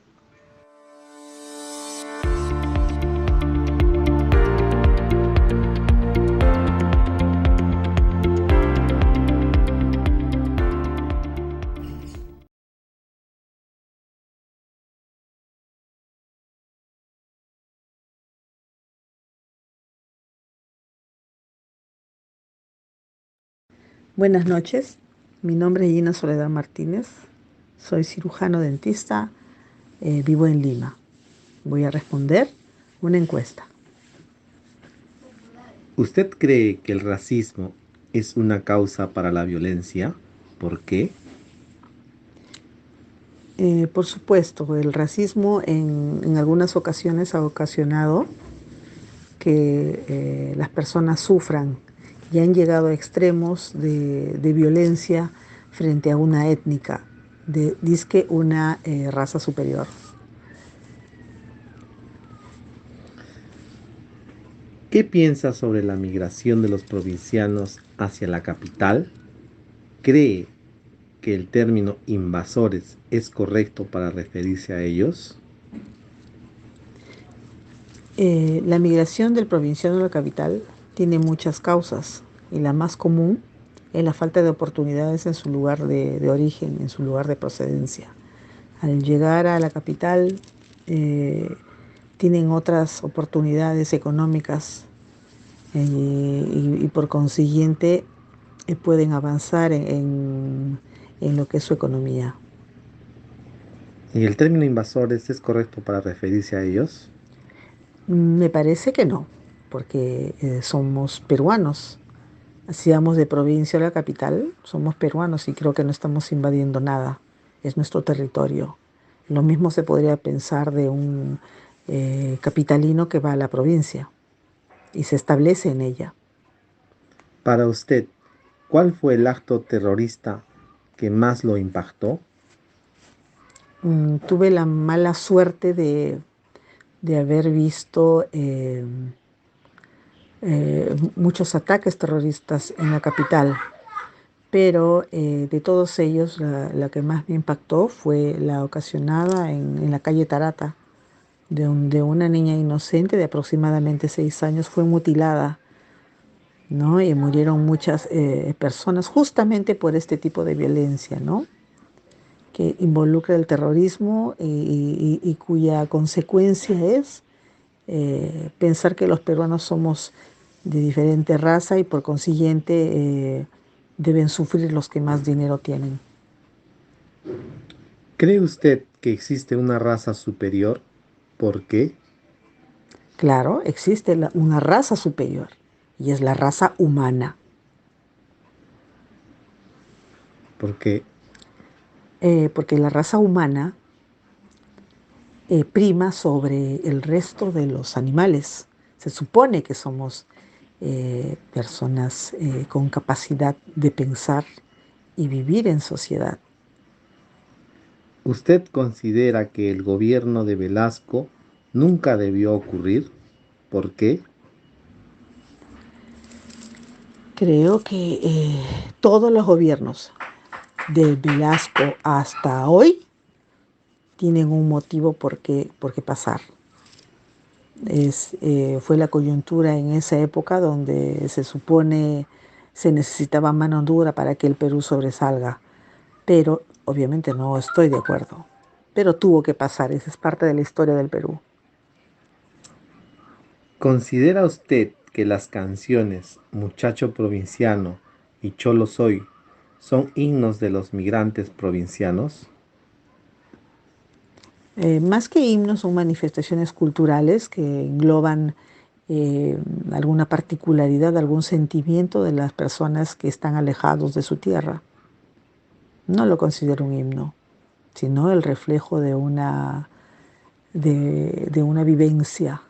Speaker 14: Buenas noches, mi nombre es Gina Soledad Martínez, soy cirujano dentista, vivo en Lima. Voy a responder una encuesta.
Speaker 15: ¿Usted cree que el racismo es una causa para la violencia? ¿Por qué?
Speaker 14: Por supuesto, el racismo en algunas ocasiones ha ocasionado que las personas sufran y han llegado a extremos de violencia frente a una étnica, dizque una raza superior.
Speaker 15: ¿Qué piensa sobre la migración de los provincianos hacia la capital? ¿Cree que el término invasores es correcto para referirse a ellos?
Speaker 14: La migración del provinciano a la capital tiene muchas causas y la más común es la falta de oportunidades en su lugar de origen, en su lugar de procedencia. Al llegar a la capital tienen otras oportunidades económicas y por consiguiente pueden avanzar en lo que es su economía.
Speaker 15: ¿Y el término invasores es correcto para referirse a ellos?
Speaker 14: Me parece que no, porque somos peruanos. Si vamos de provincia a la capital, somos peruanos y creo que no estamos invadiendo nada. Es nuestro territorio. Lo mismo se podría pensar de un capitalino que va a la provincia y se establece en ella.
Speaker 15: Para usted, ¿cuál fue el acto terrorista que más lo impactó?
Speaker 14: Tuve la mala suerte de haber visto muchos ataques terroristas en la capital, pero de todos ellos la que más me impactó fue la ocasionada en la calle Tarata, de una niña inocente de aproximadamente 6 años fue mutilada ¿no? Y murieron muchas personas justamente por este tipo de violencia, ¿no? Que involucra el terrorismo y cuya consecuencia es pensar que los peruanos somos de diferente raza y por consiguiente deben sufrir los que más dinero tienen.
Speaker 15: ¿Cree usted que existe una raza superior? ¿Por qué?
Speaker 14: Claro, existe una raza superior y es la raza humana.
Speaker 15: ¿Por qué?
Speaker 14: Porque la raza humana prima sobre el resto de los animales. Se supone que somos personas con capacidad de pensar y vivir en sociedad.
Speaker 15: ¿Usted considera que el gobierno de Velasco nunca debió ocurrir? ¿Por qué?
Speaker 14: Creo que todos los gobiernos de Velasco hasta hoy tienen un motivo por qué pasar. Fue la coyuntura en esa época donde se supone se necesitaba mano dura para que el Perú sobresalga, pero obviamente no estoy de acuerdo. Pero tuvo que pasar, esa es parte de la historia del Perú.
Speaker 15: ¿Considera usted que las canciones Muchacho Provinciano y Cholo Soy son himnos de los migrantes provincianos?
Speaker 14: Más que himnos, son manifestaciones culturales que engloban alguna particularidad, algún sentimiento de las personas que están alejados de su tierra. No lo considero un himno, sino el reflejo de una vivencia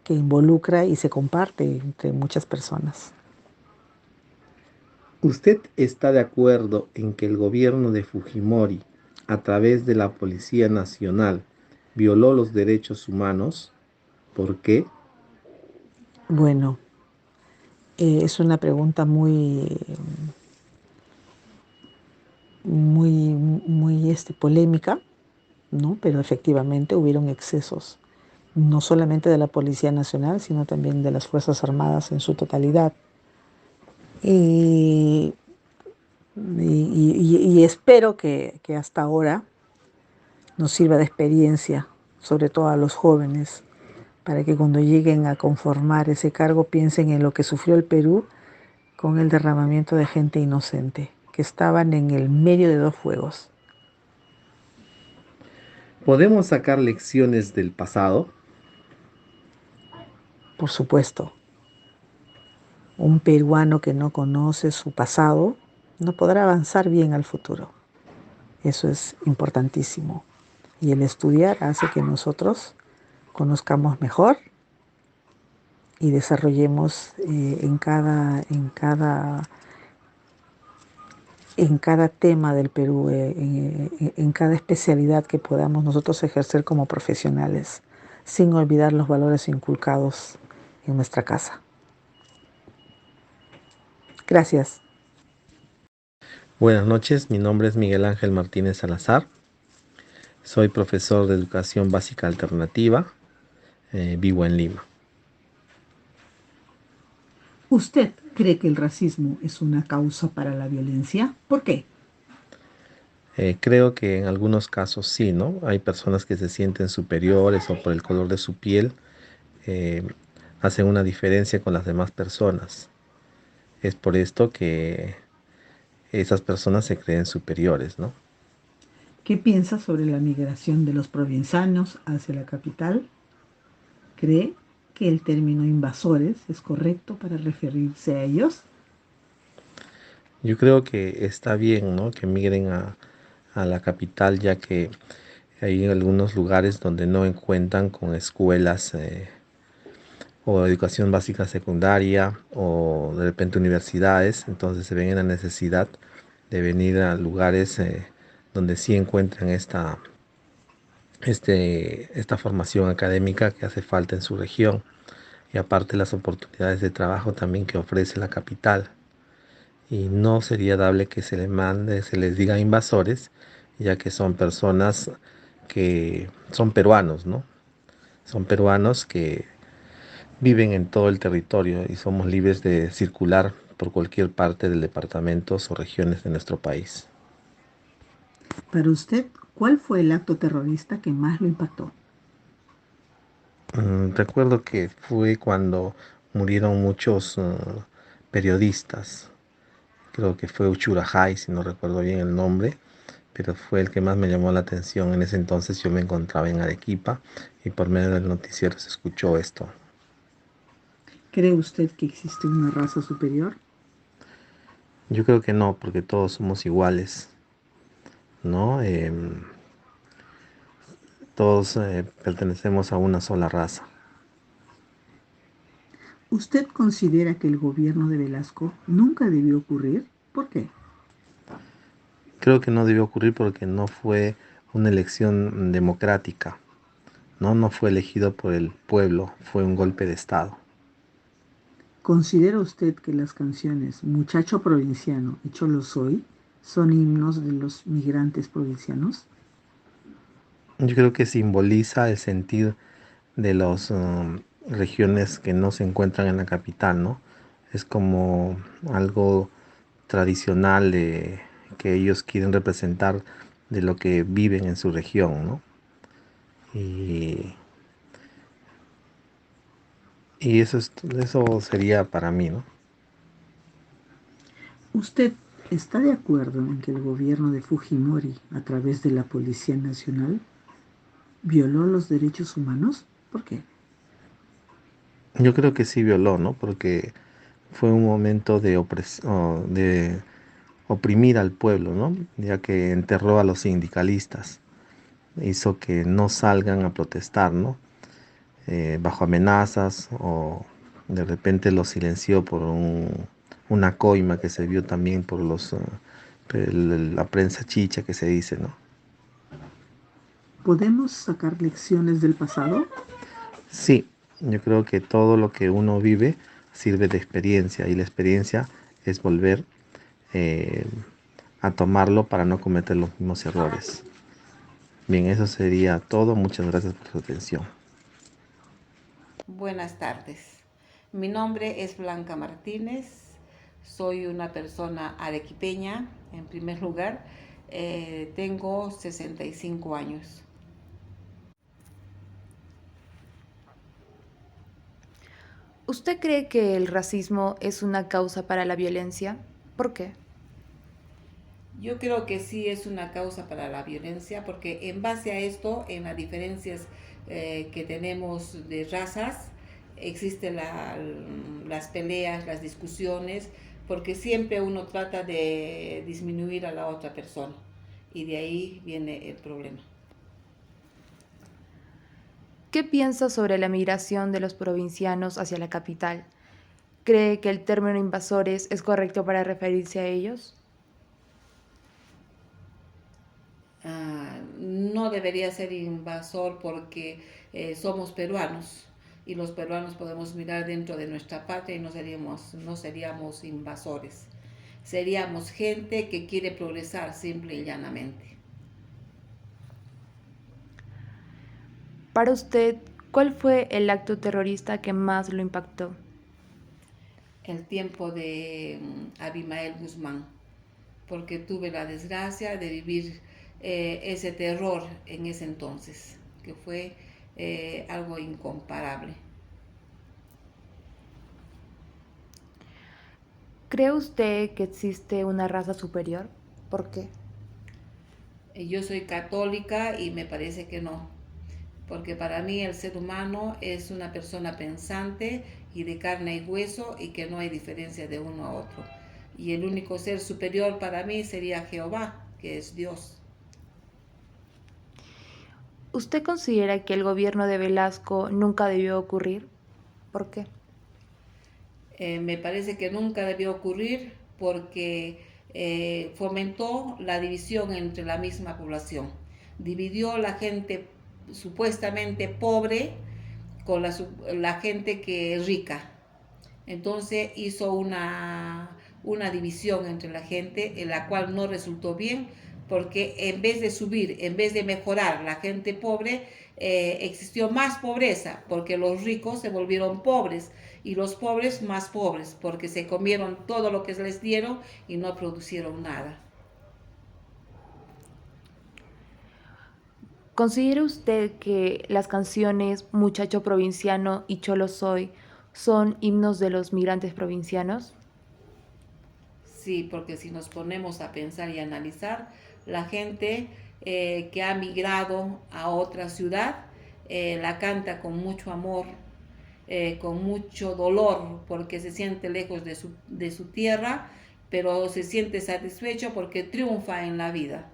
Speaker 14: que involucra y se comparte entre muchas personas.
Speaker 15: ¿Usted está de acuerdo en que el gobierno de Fujimori, a través de la Policía Nacional, violó los derechos humanos? ¿Por qué?
Speaker 14: Bueno, es una pregunta muy polémica, ¿no? Pero efectivamente hubieron excesos, no solamente de la Policía Nacional, sino también de las Fuerzas Armadas en su totalidad. Y espero que hasta ahora nos sirva de experiencia, sobre todo a los jóvenes, para que cuando lleguen a conformar ese cargo piensen en lo que sufrió el Perú con el derramamiento de gente inocente, que estaban en el medio de dos fuegos.
Speaker 15: ¿Podemos sacar lecciones del pasado?
Speaker 14: Por supuesto, un peruano que no conoce su pasado no podrá avanzar bien al futuro. Eso es importantísimo. Y el estudiar hace que nosotros conozcamos mejor y desarrollemos en cada tema del Perú, en cada especialidad que podamos nosotros ejercer como profesionales, sin olvidar los valores inculcados en nuestra casa. Gracias.
Speaker 15: Buenas noches, mi nombre es Miguel Ángel Martínez Salazar. Soy profesor de Educación Básica Alternativa. Vivo en Lima.
Speaker 16: ¿Usted cree que el racismo es una causa para la violencia? ¿Por qué?
Speaker 15: Creo que en algunos casos sí, ¿no? Hay personas que se sienten superiores o por el color de su piel hacen una diferencia con las demás personas. Es por esto que esas personas se creen superiores, ¿no?
Speaker 16: ¿Qué piensa sobre la migración de los provincianos hacia la capital? ¿Cree que el término invasores es correcto para referirse a ellos?
Speaker 15: Yo creo que está bien, ¿no? Que migren a la capital, ya que hay algunos lugares donde no cuentan con escuelas o educación básica secundaria o de repente universidades, entonces se ven en la necesidad de venir a lugares donde sí encuentran esta formación académica que hace falta en su región, y aparte las oportunidades de trabajo también que ofrece la capital. Y no sería dable que se les diga invasores, ya que son personas que son peruanos, ¿no? Son peruanos que viven en todo el territorio y somos libres de circular por cualquier parte del departamentos o regiones de nuestro país.
Speaker 16: Para usted, ¿cuál fue el acto terrorista que más lo impactó?
Speaker 15: Recuerdo que fue cuando murieron muchos periodistas. Creo que fue Uchurajay, si no recuerdo bien el nombre, pero fue el que más me llamó la atención. En ese entonces yo me encontraba en Arequipa y por medio del noticiero se escuchó esto.
Speaker 16: ¿Cree usted que existe una raza superior?
Speaker 15: Yo creo que no, porque todos somos iguales, ¿no? Todos pertenecemos a una sola raza.
Speaker 16: ¿Usted considera que el gobierno de Velasco nunca debió ocurrir? ¿Por qué?
Speaker 15: Creo que no debió ocurrir porque no fue una elección democrática, ¿no? No fue elegido por el pueblo, fue un golpe de Estado.
Speaker 16: ¿Considera usted que las canciones Muchacho Provinciano y Cholo Soy son himnos de los migrantes provincianos?
Speaker 15: Yo creo que simboliza el sentir de las regiones que no se encuentran en la capital, ¿no? Es como algo tradicional que ellos quieren representar de lo que viven en su región, ¿no? Y eso sería para mí, ¿no?
Speaker 16: ¿Usted está de acuerdo en que el gobierno de Fujimori, a través de la Policía Nacional, violó los derechos humanos? ¿Por qué?
Speaker 15: Yo creo que sí violó, ¿no? Porque fue un momento de oprimir al pueblo, ¿no? Ya que enterró a los sindicalistas, hizo que no salgan a protestar, ¿no? Bajo amenazas o de repente los silenció por una coima que se vio también por la prensa chicha que se dice, ¿no?
Speaker 16: ¿Podemos sacar lecciones del pasado?
Speaker 15: Sí, yo creo que todo lo que uno vive sirve de experiencia y la experiencia es volver a tomarlo para no cometer los mismos errores. Bien, eso sería todo. Muchas gracias por su atención.
Speaker 17: Buenas tardes. Mi nombre es Blanca Martínez. Soy una persona arequipeña, en primer lugar. Tengo 65 años.
Speaker 2: ¿Usted cree que el racismo es una causa para la violencia? ¿Por qué?
Speaker 17: Yo creo que sí es una causa para la violencia porque en base a esto, en las diferencias que tenemos de razas, existen las peleas, las discusiones, porque siempre uno trata de disminuir a la otra persona y de ahí viene el problema.
Speaker 2: ¿Qué piensa sobre la migración de los provincianos hacia la capital? ¿Cree que el término invasores es correcto para referirse a ellos?
Speaker 17: No debería ser invasor porque somos peruanos y los peruanos podemos mirar dentro de nuestra patria y no seríamos invasores. Seríamos gente que quiere progresar simple y llanamente.
Speaker 2: Para usted, ¿cuál fue el acto terrorista que más lo impactó?
Speaker 17: El tiempo de Abimael Guzmán, porque tuve la desgracia de vivir ese terror en ese entonces, que fue algo incomparable.
Speaker 2: ¿Cree usted que existe una raza superior? ¿Por qué?
Speaker 17: Yo soy católica y me parece que no, porque para mí el ser humano es una persona pensante y de carne y hueso y que no hay diferencia de uno a otro. Y el único ser superior para mí sería Jehová, que es Dios.
Speaker 2: ¿Usted considera que el gobierno de Velasco nunca debió ocurrir? ¿Por qué?
Speaker 17: Me parece que nunca debió ocurrir porque fomentó la división entre la misma población. Dividió la gente supuestamente pobre con la gente que es rica. Entonces hizo una división entre la gente, en la cual no resultó bien porque en vez de subir, en vez de mejorar la gente pobre, existió más pobreza, porque los ricos se volvieron pobres y los pobres más pobres, porque se comieron todo lo que les dieron y no producieron nada.
Speaker 2: ¿Considera usted que las canciones Muchacho Provinciano y Cholo Soy son himnos de los migrantes provincianos?
Speaker 17: Sí, porque si nos ponemos a pensar y analizar, la gente que ha migrado a otra ciudad la canta con mucho amor, con mucho dolor, porque se siente lejos de su tierra, pero se siente satisfecho porque triunfa en la vida.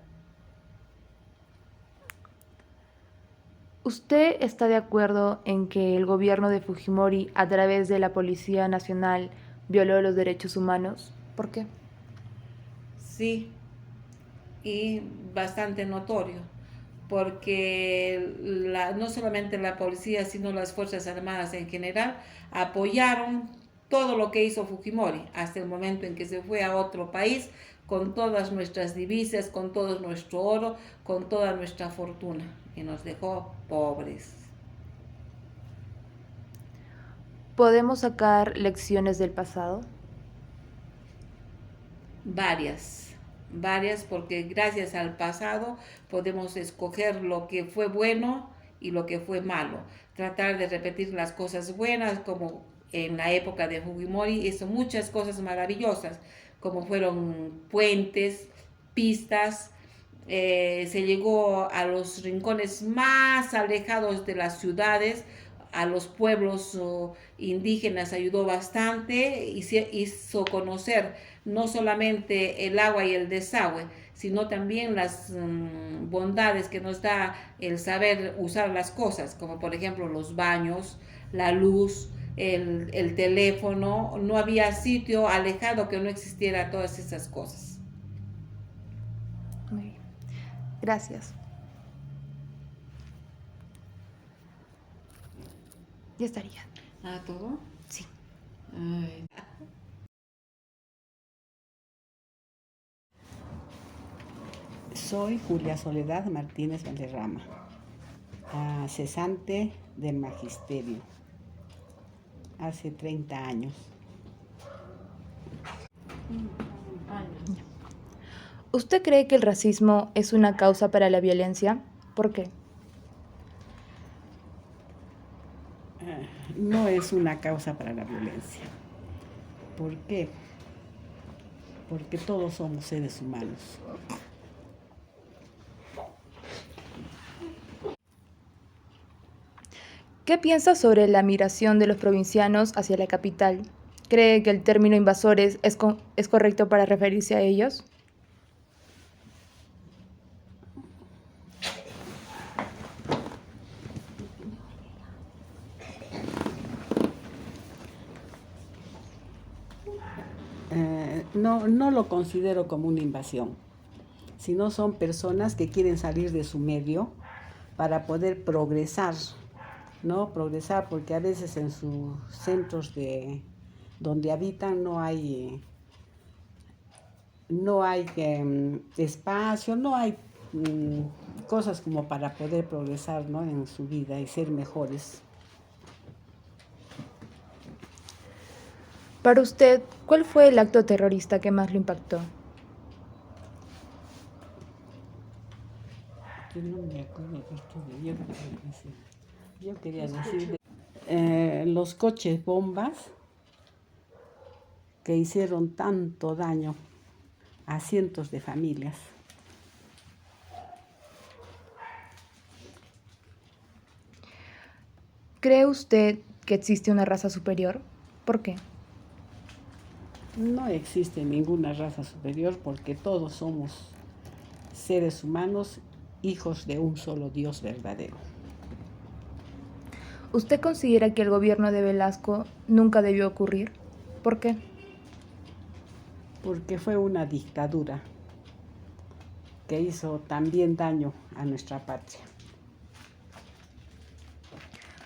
Speaker 2: ¿Usted está de acuerdo en que el gobierno de Fujimori, a través de la Policía Nacional, violó los derechos humanos? ¿Por qué?
Speaker 17: Sí, y bastante notorio, porque no solamente la policía, sino las Fuerzas Armadas en general apoyaron todo lo que hizo Fujimori hasta el momento en que se fue a otro país con todas nuestras divisas, con todo nuestro oro, con toda nuestra fortuna, y nos dejó pobres.
Speaker 2: ¿Podemos sacar lecciones del pasado?
Speaker 17: Varias, porque gracias al pasado podemos escoger lo que fue bueno y lo que fue malo. Tratar de repetir las cosas buenas, como en la época de Fujimori hizo muchas cosas maravillosas, como fueron puentes, pistas, se llegó a los rincones más alejados de las ciudades, a los pueblos indígenas ayudó bastante y se hizo conocer no solamente el agua y el desagüe, sino también las bondades que nos da el saber usar las cosas, como por ejemplo los baños, la luz, el teléfono. No había sitio alejado que no existiera todas esas cosas.
Speaker 2: Muy bien. Gracias. Ya estaría.
Speaker 17: ¿Todo?
Speaker 2: Sí.
Speaker 17: Ay.
Speaker 18: Soy Julia Soledad Martínez Valderrama, cesante del magisterio, hace 30 años.
Speaker 2: ¿Usted cree que el racismo es una causa para la violencia? ¿Por qué?
Speaker 18: No es una causa para la violencia. ¿Por qué? Porque todos somos seres humanos.
Speaker 2: ¿Qué piensa sobre la migración de los provincianos hacia la capital? ¿Cree que el término invasores es correcto para referirse a ellos?
Speaker 18: No lo considero como una invasión, sino son personas que quieren salir de su medio para poder progresar, ¿no? Progresar, porque a veces en sus centros donde habitan no hay espacio, no hay cosas como para poder progresar, ¿no? En su vida y ser mejores.
Speaker 2: Para usted, ¿cuál fue el acto terrorista que más lo impactó?
Speaker 18: No me acuerdo yo quería decir los coches bombas que hicieron tanto daño a cientos de familias.
Speaker 2: ¿Cree usted que existe una raza superior? ¿Por qué?
Speaker 18: No existe ninguna raza superior porque todos somos seres humanos, hijos de un solo Dios verdadero.
Speaker 2: ¿Usted considera que el gobierno de Velasco nunca debió ocurrir? ¿Por qué?
Speaker 18: Porque fue una dictadura que hizo también daño a nuestra patria.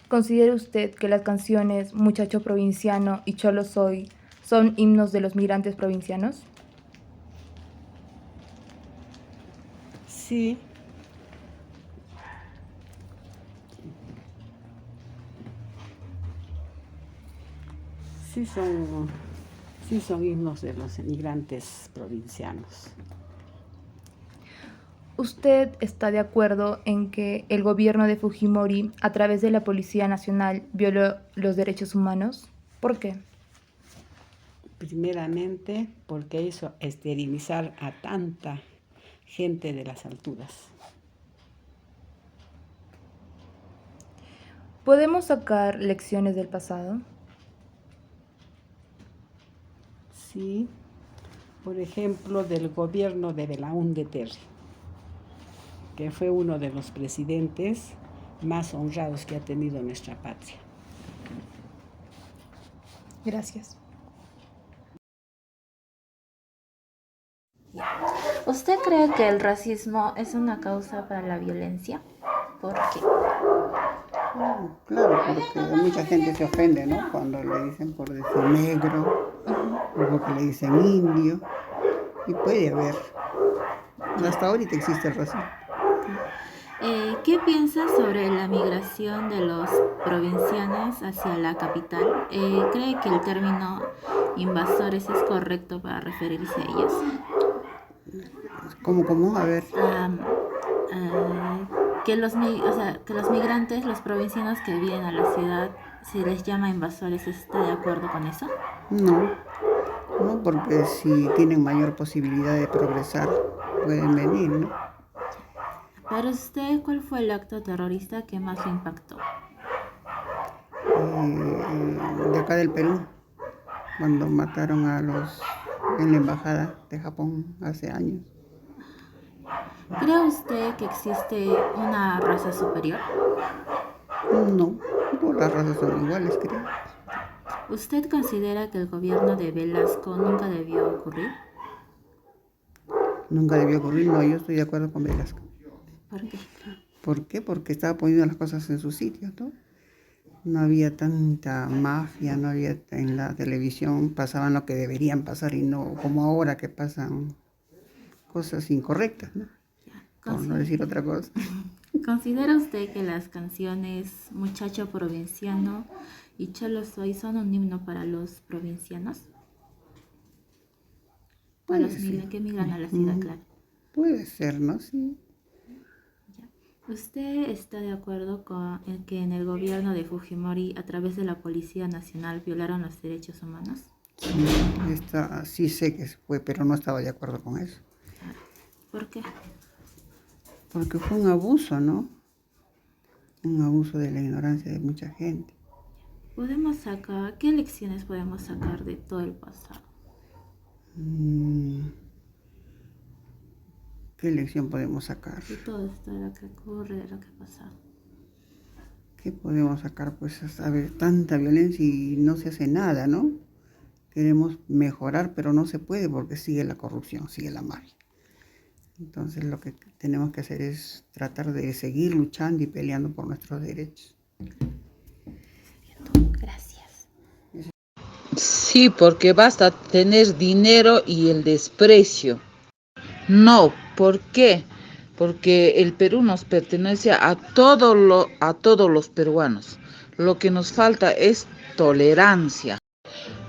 Speaker 2: ¿Considera usted que las canciones Muchacho Provinciano y Cholo Soy son himnos de los migrantes provincianos?
Speaker 18: Sí. Sí son himnos de los emigrantes provincianos.
Speaker 2: ¿Usted está de acuerdo en que el gobierno de Fujimori, a través de la Policía Nacional, violó los derechos humanos? ¿Por qué?
Speaker 18: Primeramente porque hizo esterilizar a tanta gente de las alturas.
Speaker 2: ¿Podemos sacar lecciones del pasado?
Speaker 18: Sí, por ejemplo, del gobierno de Belaúnde Terry, que fue uno de los presidentes más honrados que ha tenido nuestra patria.
Speaker 2: Gracias.
Speaker 5: ¿Usted cree que el racismo es una causa para la violencia? ¿Por qué?
Speaker 19: Claro, porque mucha gente se ofende, ¿no? Cuando le dicen por decir negro, o porque le dicen indio, y puede haber. Hasta ahorita existe el racismo.
Speaker 5: ¿Qué piensa sobre la migración de los provincianos hacia la capital? ¿Cree que el término invasores es correcto para referirse a ellos?
Speaker 19: ¿Cómo? A ver.
Speaker 5: Que los migrantes, los provincianos que vienen a la ciudad, se les llama invasores. ¿Está de acuerdo con eso?
Speaker 19: No, porque si tienen mayor posibilidad de progresar, pueden venir, ¿no?
Speaker 5: Para usted, ¿cuál fue el acto terrorista que más le impactó?
Speaker 19: De acá del Perú, cuando mataron en la embajada de Japón hace años.
Speaker 5: ¿Cree usted que existe una raza superior?
Speaker 19: No, todas las razas son iguales, creo.
Speaker 5: ¿Usted considera que el gobierno de Velasco nunca debió ocurrir?
Speaker 19: Nunca debió ocurrir, no, yo estoy de acuerdo con Velasco.
Speaker 5: ¿Por qué?
Speaker 19: ¿Por qué? Porque estaba poniendo las cosas en su sitio, ¿no? No había tanta mafia, no había en la televisión, pasaban lo que deberían pasar y no como ahora que pasan cosas incorrectas, ¿no? Por no decir otra cosa.
Speaker 5: ¿Considera usted que las canciones Muchacho Provinciano y Cholo Soy son un himno para los provincianos? Para los que migran a la ciudad, claro.
Speaker 19: Puede ser, ¿no? Sí.
Speaker 5: ¿Usted está de acuerdo con que en el gobierno de Fujimori, a través de la Policía Nacional, violaron los derechos humanos?
Speaker 19: Sí sé que fue, pero no estaba de acuerdo con eso.
Speaker 5: ¿Por qué?
Speaker 19: Porque fue un abuso, ¿no? Un abuso de la ignorancia de mucha gente.
Speaker 5: ¿Qué lecciones podemos sacar de todo el pasado?
Speaker 19: ¿Qué lección podemos sacar?
Speaker 5: De todo esto, de lo que ocurre, de lo que ha pasado.
Speaker 19: ¿Qué podemos sacar? Pues a ver, tanta violencia y no se hace nada, ¿no? Queremos mejorar, pero no se puede porque sigue la corrupción, sigue la mafia. Entonces lo que tenemos que hacer es tratar de seguir luchando y peleando por nuestros derechos.
Speaker 4: Gracias.
Speaker 6: Sí, porque basta tener dinero y el desprecio. No, ¿por qué? Porque el Perú nos pertenece a todos los peruanos. Lo que nos falta es tolerancia.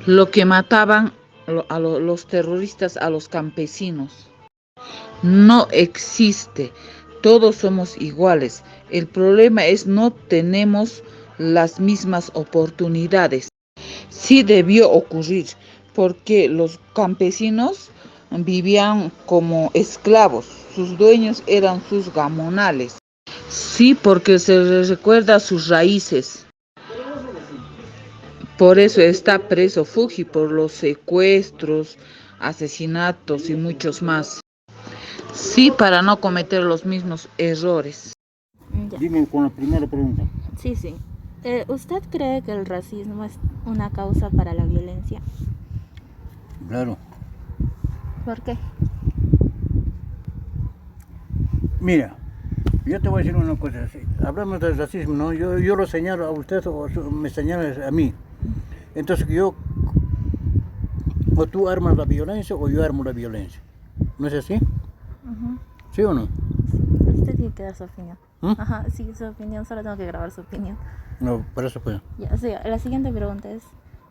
Speaker 6: Lo que mataban los terroristas a los campesinos no existe. Todos somos iguales. El problema es no tenemos las mismas oportunidades. Sí debió ocurrir, porque los campesinos vivían como esclavos, sus dueños eran sus gamonales. Sí, porque se les recuerda sus raíces. Por eso está preso Fuji, por los secuestros, asesinatos y muchos más. Sí, para no cometer los mismos errores.
Speaker 8: Dime con la primera pregunta.
Speaker 5: Sí. ¿Usted cree que el racismo es una causa para la violencia?
Speaker 8: Claro.
Speaker 5: ¿Por qué?
Speaker 20: Mira, yo te voy a decir una cosa. Hablamos del racismo, ¿no? Yo lo señalo a usted o me señalas a mí. Entonces o tú armas la violencia o yo armo la violencia. ¿No es así? ¿Sí o no?
Speaker 4: tiene que dar su opinión.
Speaker 8: ¿Mm?
Speaker 4: Ajá, sí, su opinión, solo tengo que grabar su opinión.
Speaker 8: No, por eso fue.
Speaker 4: Ya, sí, la siguiente pregunta es,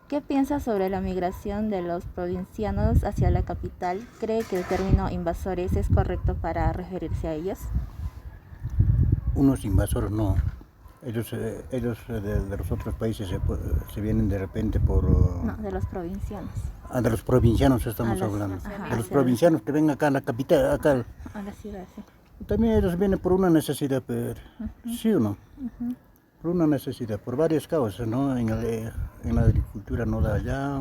Speaker 4: ¿qué piensa sobre la migración de los provincianos hacia la capital? ¿Cree que el término invasores es correcto para referirse a ellos?
Speaker 20: Unos invasores no. Ellos de los otros países se vienen de repente por...
Speaker 4: No, de los provincianos.
Speaker 20: de los provincianos estamos hablando.
Speaker 4: Ajá,
Speaker 20: De los
Speaker 4: sí,
Speaker 20: provincianos que vengan acá a la capital, acá.
Speaker 4: a la ciudad, sí.
Speaker 20: También ellos vienen por una necesidad, pero, ¿sí o no? Por una necesidad, por varias causas, ¿no? En la agricultura no da allá.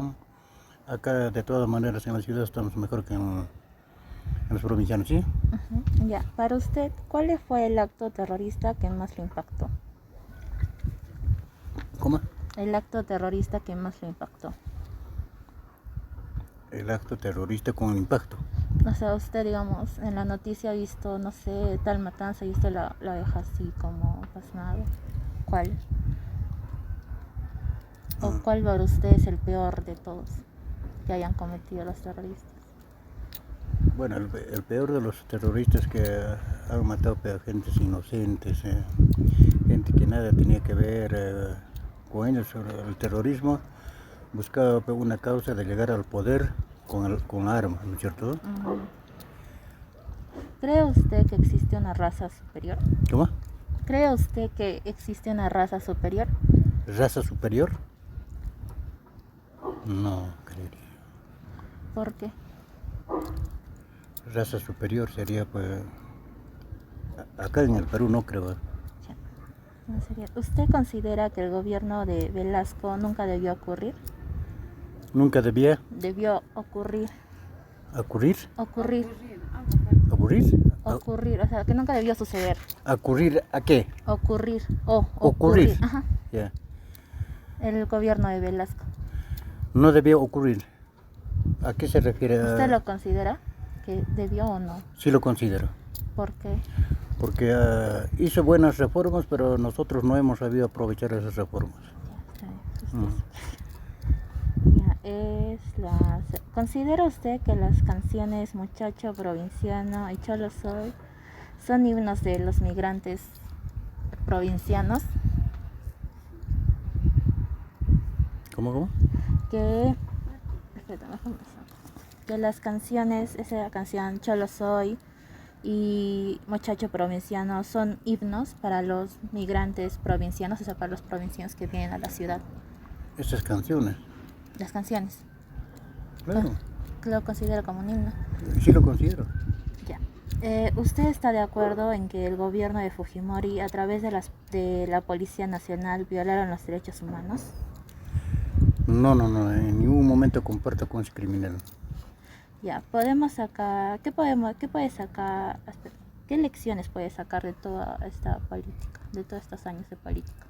Speaker 20: Acá, de todas maneras, en la ciudad estamos mejor que en los provincianos, ¿sí?
Speaker 4: Ya, para usted, ¿cuál fue el acto terrorista que más le impactó?
Speaker 20: ¿Cómo?
Speaker 4: El acto terrorista que más le impactó.
Speaker 20: El acto terrorista con impacto.
Speaker 4: O sea, usted, digamos, en la noticia ha visto, no sé, tal matanza y usted la deja así como pasmado. ¿Cuál? ¿O cuál para usted es el peor de todos que hayan cometido los terroristas?
Speaker 20: Bueno, el peor de los terroristas que han matado a gentes inocentes, gente que nada tenía que ver con ellos, el terrorismo, buscaba una causa de llegar al poder con armas, ¿no es cierto?
Speaker 4: ¿Cree usted que existe una raza superior?
Speaker 20: ¿Cómo?
Speaker 4: ¿Cree usted que existe una raza superior?
Speaker 20: ¿Raza superior? No, creería.
Speaker 4: ¿Por qué?
Speaker 20: Raza superior sería, pues, acá en el Perú no creo.
Speaker 4: No sería. ¿Usted considera que el gobierno de Velasco nunca debió ocurrir?
Speaker 20: ¿Nunca debía
Speaker 4: Debió ocurrir.
Speaker 20: ocurrir?
Speaker 4: Ocurrir.
Speaker 20: ¿Aburrir?
Speaker 4: Ocurrir, o sea, que nunca debió suceder.
Speaker 20: ¿Ocurrir a qué?
Speaker 4: Ocurrir.
Speaker 20: Ocurrir.
Speaker 4: Ajá.
Speaker 20: Ya.
Speaker 4: El gobierno de Velasco.
Speaker 20: No debió ocurrir. ¿A qué se refiere?
Speaker 4: ¿Usted lo considera que debió o no?
Speaker 20: Sí lo considero.
Speaker 4: ¿Por qué?
Speaker 20: Porque hizo buenas reformas, pero nosotros no hemos sabido aprovechar esas reformas.
Speaker 4: ¿Considera usted que las canciones Muchacho Provinciano y Cholo Soy son himnos de los migrantes provincianos?
Speaker 20: ¿Cómo?
Speaker 4: Que las canciones, esa canción Cholo Soy y Muchacho Provinciano son himnos para los migrantes provincianos, o sea, para los provincianos que vienen a la ciudad.
Speaker 20: Esas canciones.
Speaker 4: Las canciones.
Speaker 20: Claro.
Speaker 4: Lo considero como un himno.
Speaker 20: Sí lo considero.
Speaker 4: Ya. ¿Usted está de acuerdo en que el gobierno de Fujimori, a través de la Policía Nacional, violaron los derechos humanos?
Speaker 20: No, en ningún momento comparto con ese criminal.
Speaker 4: Ya, podemos sacar, ¿qué puede sacar, qué lecciones puede sacar de toda esta política, de todos estos años de política?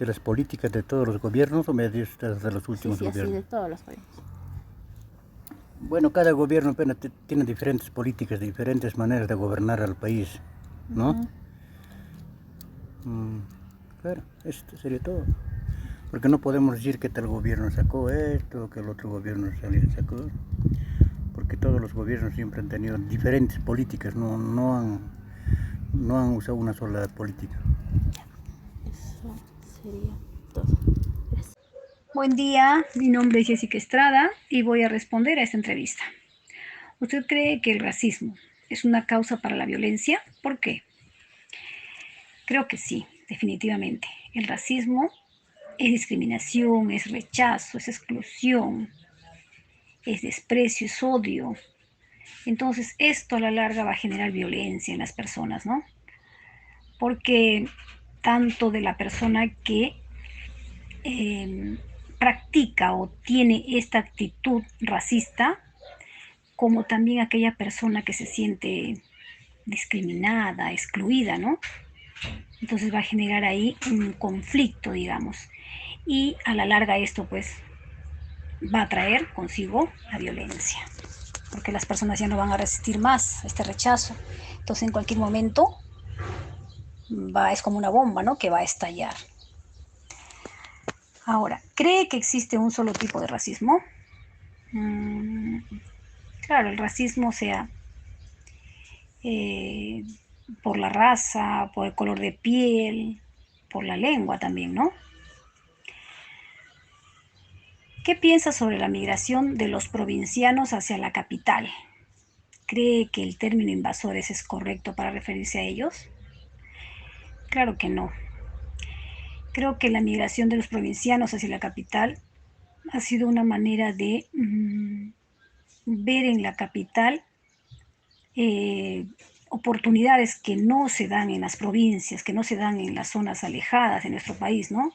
Speaker 20: ¿De las políticas de todos los gobiernos o me dices de los últimos gobiernos?
Speaker 4: Sí, de todos los gobiernos.
Speaker 20: Bueno, cada gobierno apenas tiene diferentes políticas, diferentes maneras de gobernar al país, ¿no? Claro, esto sería todo. Porque no podemos decir que tal gobierno sacó esto, que el otro gobierno sacó. Porque todos los gobiernos siempre han tenido diferentes políticas, no han usado una sola política.
Speaker 4: Eso sería todo. Gracias.
Speaker 21: Buen día, mi nombre es Jessica Estrada y voy a responder a esta entrevista. ¿Usted cree que el racismo es una causa para la violencia? ¿Por qué? Creo que sí, definitivamente. El racismo es discriminación, es rechazo, es exclusión, es desprecio, es odio. Entonces esto a la larga va a generar violencia en las personas, ¿no? Porque tanto de la persona que practica o tiene esta actitud racista, como también aquella persona que se siente discriminada, excluida, ¿no? Entonces va a generar ahí un conflicto, digamos. Y a la larga esto pues va a traer consigo la violencia, porque las personas ya no van a resistir más este rechazo. Entonces en cualquier momento es como una bomba, ¿no?, que va a estallar. Ahora, ¿cree que existe un solo tipo de racismo? Claro, el racismo, o sea, por la raza, por el color de piel, por la lengua también, ¿no? ¿Qué piensa sobre la migración de los provincianos hacia la capital? ¿Cree que el término invasores es correcto para referirse a ellos? Claro que no. Creo que la migración de los provincianos hacia la capital ha sido una manera de ver en la capital oportunidades que no se dan en las provincias, que no se dan en las zonas alejadas de nuestro país, ¿no?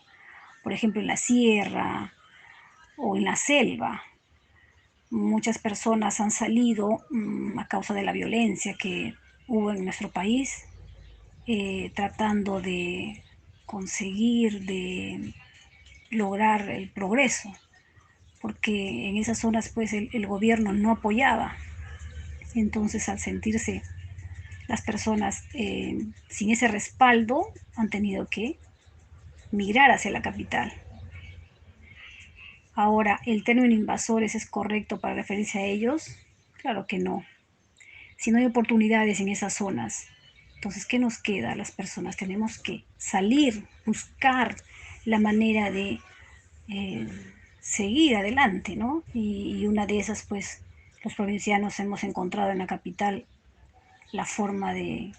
Speaker 21: Por ejemplo, en la sierra o en la selva. Muchas personas han salido a causa de la violencia que hubo en nuestro país, tratando de conseguir, de lograr el progreso, porque en esas zonas pues el gobierno no apoyaba. Entonces, al sentirse las personas sin ese respaldo, han tenido que migrar hacia la capital. Ahora, ¿el término invasores es correcto para referirse a ellos? Claro que no. Si no hay oportunidades en esas zonas, entonces, ¿qué nos queda a las personas? Tenemos que salir, buscar la manera de seguir adelante, ¿no? Y una de esas, pues, los provincianos hemos encontrado en la capital la forma de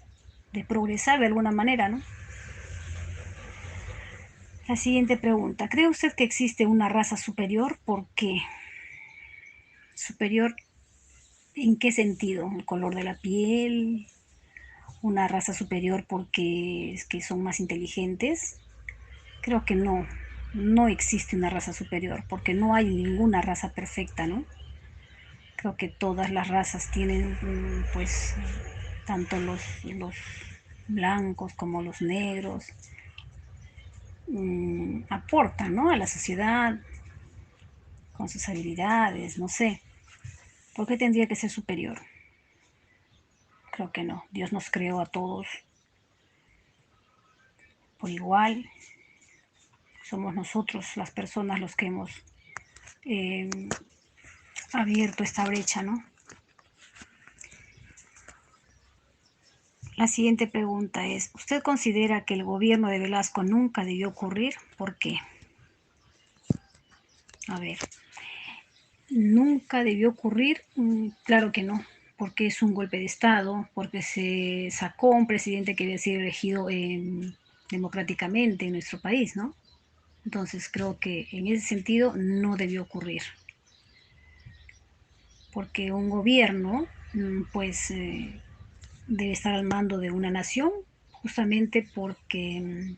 Speaker 21: progresar de alguna manera, ¿no? La siguiente pregunta. ¿Cree usted que existe una raza superior? ¿Por qué? ¿Superior en qué sentido? ¿El color de la piel? ¿Una raza superior porque es que son más inteligentes? Creo que no. No existe una raza superior porque no hay ninguna raza perfecta, ¿no? Creo que todas las razas tienen, pues, tanto los blancos como los negros, aportan, ¿no?, a la sociedad con sus habilidades, no sé. ¿Por qué tendría que ser superior? Creo que no. Dios nos creó a todos por igual. Somos nosotros, las personas, los que hemos abierto esta brecha, ¿no? La siguiente pregunta es, ¿usted considera que el gobierno de Velasco nunca debió ocurrir? ¿Por qué? A ver, ¿nunca debió ocurrir? Claro que no, porque es un golpe de Estado, porque se sacó un presidente que había sido elegido democráticamente en nuestro país, ¿no? Entonces creo que en ese sentido no debió ocurrir. Porque un gobierno, pues, debe estar al mando de una nación, justamente porque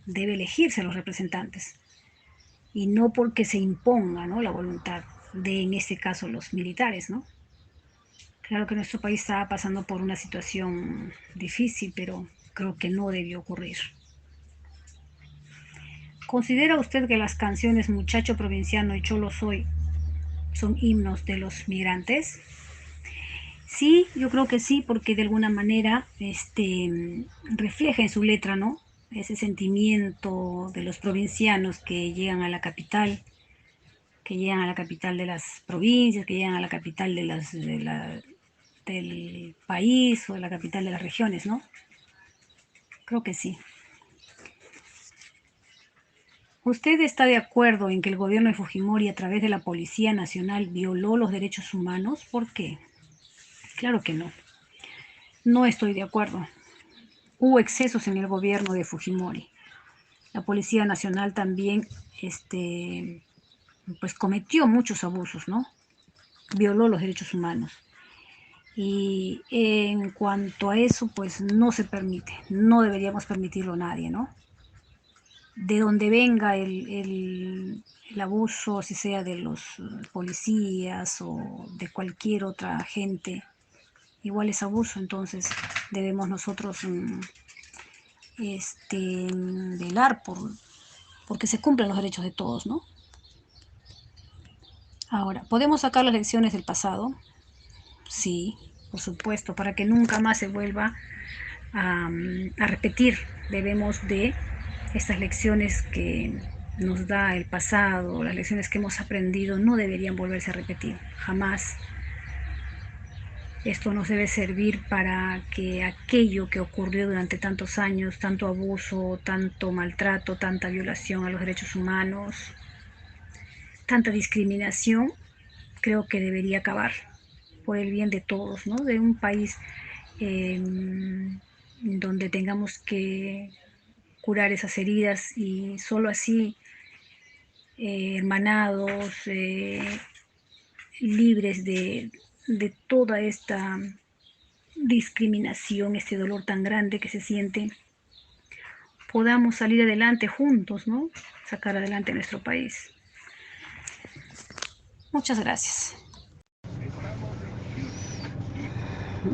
Speaker 21: debe elegirse a los representantes y no porque se imponga, ¿no?, la voluntad de, en este caso, los militares, ¿no? Claro que nuestro país está pasando por una situación difícil, pero creo que no debió ocurrir. ¿Considera usted que las canciones Muchacho Provinciano y Cholo Soy son himnos de los migrantes? Sí, yo creo que sí, porque de alguna manera refleja en su letra, ¿no?, ese sentimiento de los provincianos que llegan a la capital, que llegan a la capital de las provincias, que llegan a la capital del país o de la capital de las regiones, ¿no? Creo que sí. ¿Usted está de acuerdo en que el gobierno de Fujimori a través de la Policía Nacional violó los derechos humanos? ¿Por qué? Claro que no. No estoy de acuerdo. Hubo excesos en el gobierno de Fujimori. La Policía Nacional también pues cometió muchos abusos, ¿no? Violó los derechos humanos. Y en cuanto a eso, pues no se permite. No deberíamos permitirlo a nadie, ¿no? De donde venga el abuso, si sea de los policías o de cualquier otra gente, igual es abuso. Entonces debemos nosotros velar porque se cumplan los derechos de todos, ¿no? Ahora, ¿podemos sacar las lecciones del pasado? Sí, por supuesto, para que nunca más se vuelva a repetir. Debemos de estas lecciones que nos da el pasado, las lecciones que hemos aprendido, no deberían volverse a repetir, jamás. Esto nos debe servir para que aquello que ocurrió durante tantos años, tanto abuso, tanto maltrato, tanta violación a los derechos humanos, tanta discriminación, creo que debería acabar por el bien de todos, ¿no? De un país donde tengamos que curar esas heridas y solo así, hermanados, libres de toda esta discriminación, este dolor tan grande que se siente, podamos salir adelante juntos, ¿no? Sacar adelante a nuestro país. Muchas gracias.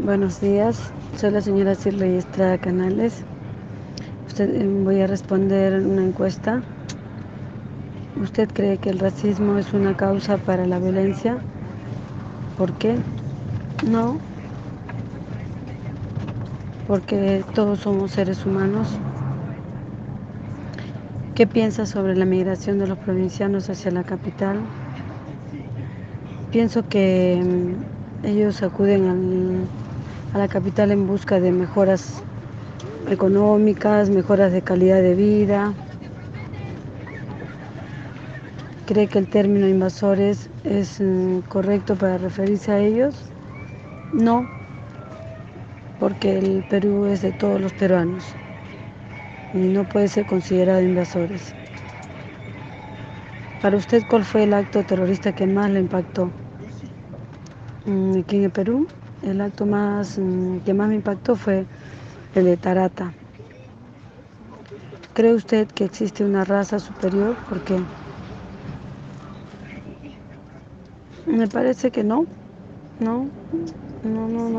Speaker 1: Buenos días, soy la señora Cirley Estrada Canales. Voy a responder una encuesta. ¿Usted cree que el racismo es una causa para la violencia? ¿Por qué? No, porque todos somos seres humanos. ¿Qué piensa sobre la migración de los provincianos hacia la capital? Pienso que ellos acuden a la capital en busca de mejoras económicas, mejoras de calidad de vida. ¿Cree que el término invasores es correcto para referirse a ellos? No, porque el Perú es de todos los peruanos y no puede ser considerado invasores. Para usted, ¿cuál fue el acto terrorista que más le impactó? Aquí en el Perú, el acto que más me impactó fue el de Tarata. ¿Cree usted que existe una raza superior? ¿Por qué? Me parece que no. No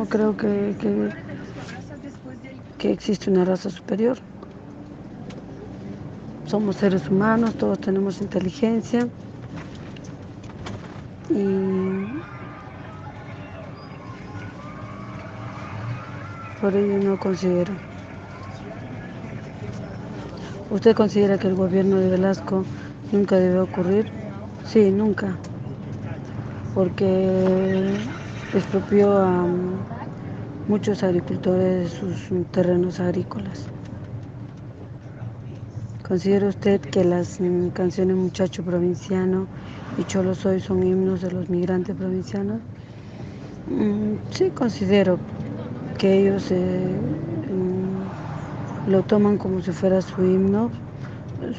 Speaker 1: creo que existe una raza superior. Somos seres humanos, todos tenemos inteligencia y por ello no considero. ¿Usted considera que el gobierno de Velasco nunca debe ocurrir? Sí, nunca, porque expropió a muchos agricultores de sus terrenos agrícolas. ¿Considera usted que las canciones Muchacho Provinciano y Cholo Soy son himnos de los migrantes provincianos? Sí, considero que ellos lo toman como si fuera su himno,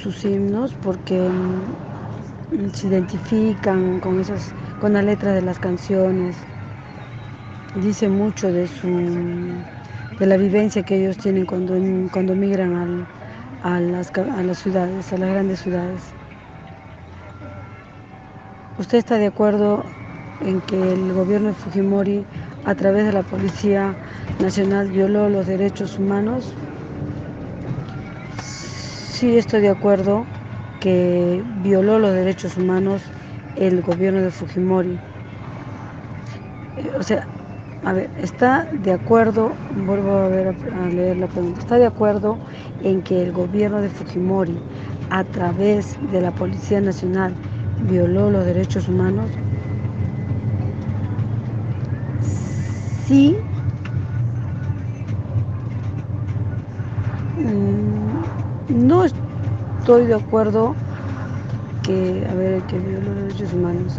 Speaker 1: sus himnos, porque se identifican con la letra de las canciones. Dice mucho de la vivencia que ellos tienen cuando migran a las ciudades, a las grandes ciudades. ¿Usted está de acuerdo en que el gobierno de Fujimori, a través de la Policía Nacional, violó los derechos humanos? Sí, estoy de acuerdo que violó los derechos humanos el gobierno de Fujimori. ¿Está de acuerdo? Vuelvo a leer la pregunta. ¿Está de acuerdo en que el gobierno de Fujimori, a través de la Policía Nacional, violó los derechos humanos? Sí. No estoy de acuerdo que violó los derechos humanos.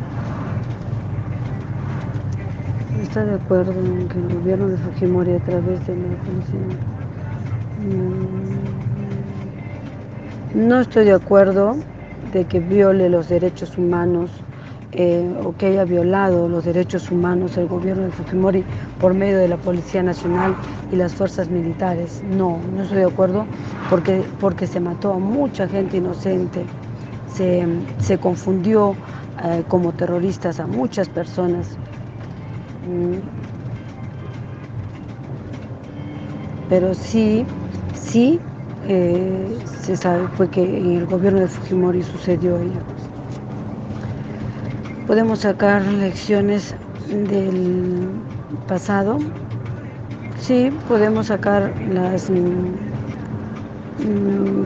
Speaker 1: ¿Está de acuerdo en que el gobierno de Fujimori, a través de la policía? No estoy de acuerdo de que viole los derechos humanos o que haya violado los derechos humanos el gobierno de Fujimori por medio de la Policía Nacional y las fuerzas militares. No estoy de acuerdo porque se mató a mucha gente inocente, se confundió como terroristas a muchas personas. Pero sí se sabe que en el gobierno de Fujimori sucedió ello. ¿Podemos sacar lecciones del pasado? Sí, podemos sacar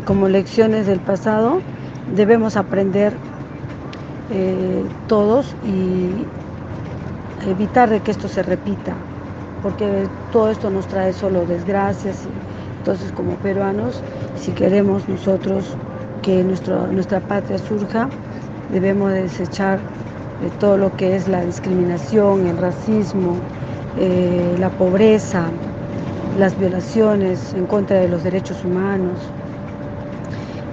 Speaker 1: como lecciones del pasado. Debemos aprender todos y evitar de que esto se repita. porque todo esto nos trae solo desgracias. Entonces, como peruanos, si queremos nosotros que nuestra patria surja, debemos desechar todo lo que es la discriminación, el racismo, la pobreza, las violaciones en contra de los derechos humanos,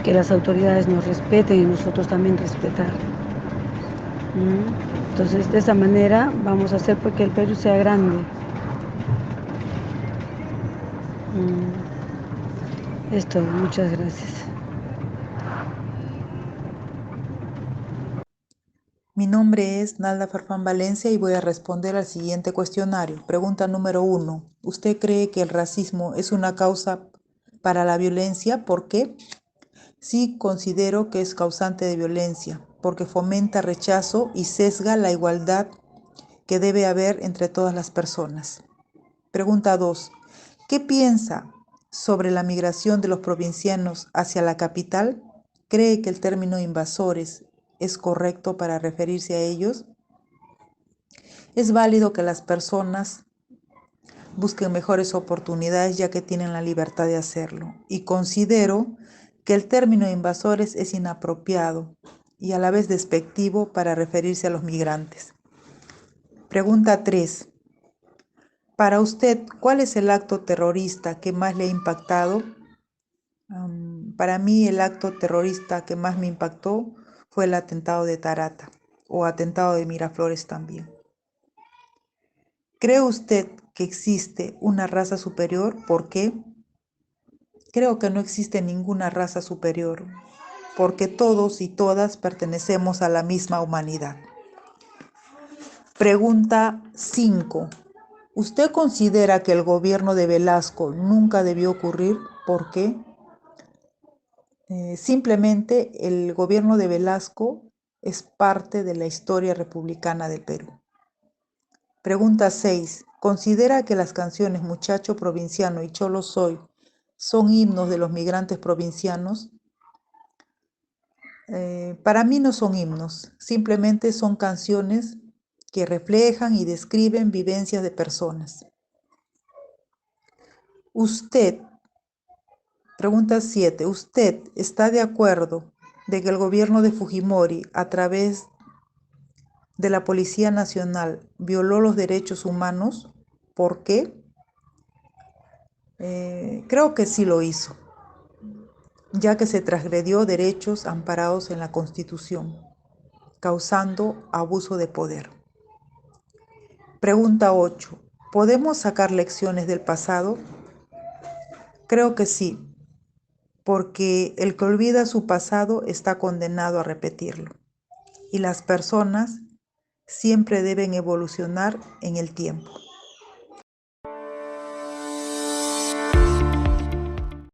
Speaker 1: que las autoridades nos respeten y nosotros también respetar. Entonces, de esa manera vamos a hacer porque el Perú sea grande. Esto, muchas gracias.
Speaker 3: Mi nombre es Nalda Farfán Valencia y voy a responder al siguiente cuestionario. Pregunta número 1. ¿Usted cree que el racismo es una causa para la violencia? ¿Por qué? Sí, considero que es causante de violencia, porque fomenta rechazo y sesga la igualdad que debe haber entre todas las personas. Pregunta 2. ¿Qué piensa sobre la migración de los provincianos hacia la capital? ¿Cree que el término invasores es correcto para referirse a ellos? Es válido que las personas busquen mejores oportunidades ya que tienen la libertad de hacerlo. Y considero que el término invasores es inapropiado y a la vez despectivo para referirse a los migrantes. Pregunta 3. Para usted, ¿cuál es el acto terrorista que más le ha impactado? Para mí el acto terrorista que más me impactó fue el atentado de Tarata o atentado de Miraflores también. ¿Cree usted que existe una raza superior? ¿Por qué? Creo que no existe ninguna raza superior, porque todos y todas pertenecemos a la misma humanidad. Pregunta 5. ¿Usted considera que el gobierno de Velasco nunca debió ocurrir? ¿Por qué? Simplemente el gobierno de Velasco es parte de la historia republicana del Perú. Pregunta 6. ¿Considera que las canciones Muchacho Provinciano y Cholo Soy son himnos de los migrantes provincianos? Para mí no son himnos, simplemente son canciones que reflejan y describen vivencias de personas. Pregunta 7. ¿Usted está de acuerdo de que el gobierno de Fujimori, a través de la Policía Nacional, violó los derechos humanos? ¿Por qué? Creo que sí lo hizo, ya que se transgredió derechos amparados en la Constitución, causando abuso de poder. Pregunta 8. ¿Podemos sacar lecciones del pasado? Creo que sí, porque el que olvida su pasado está condenado a repetirlo. Y las personas siempre deben evolucionar en el tiempo.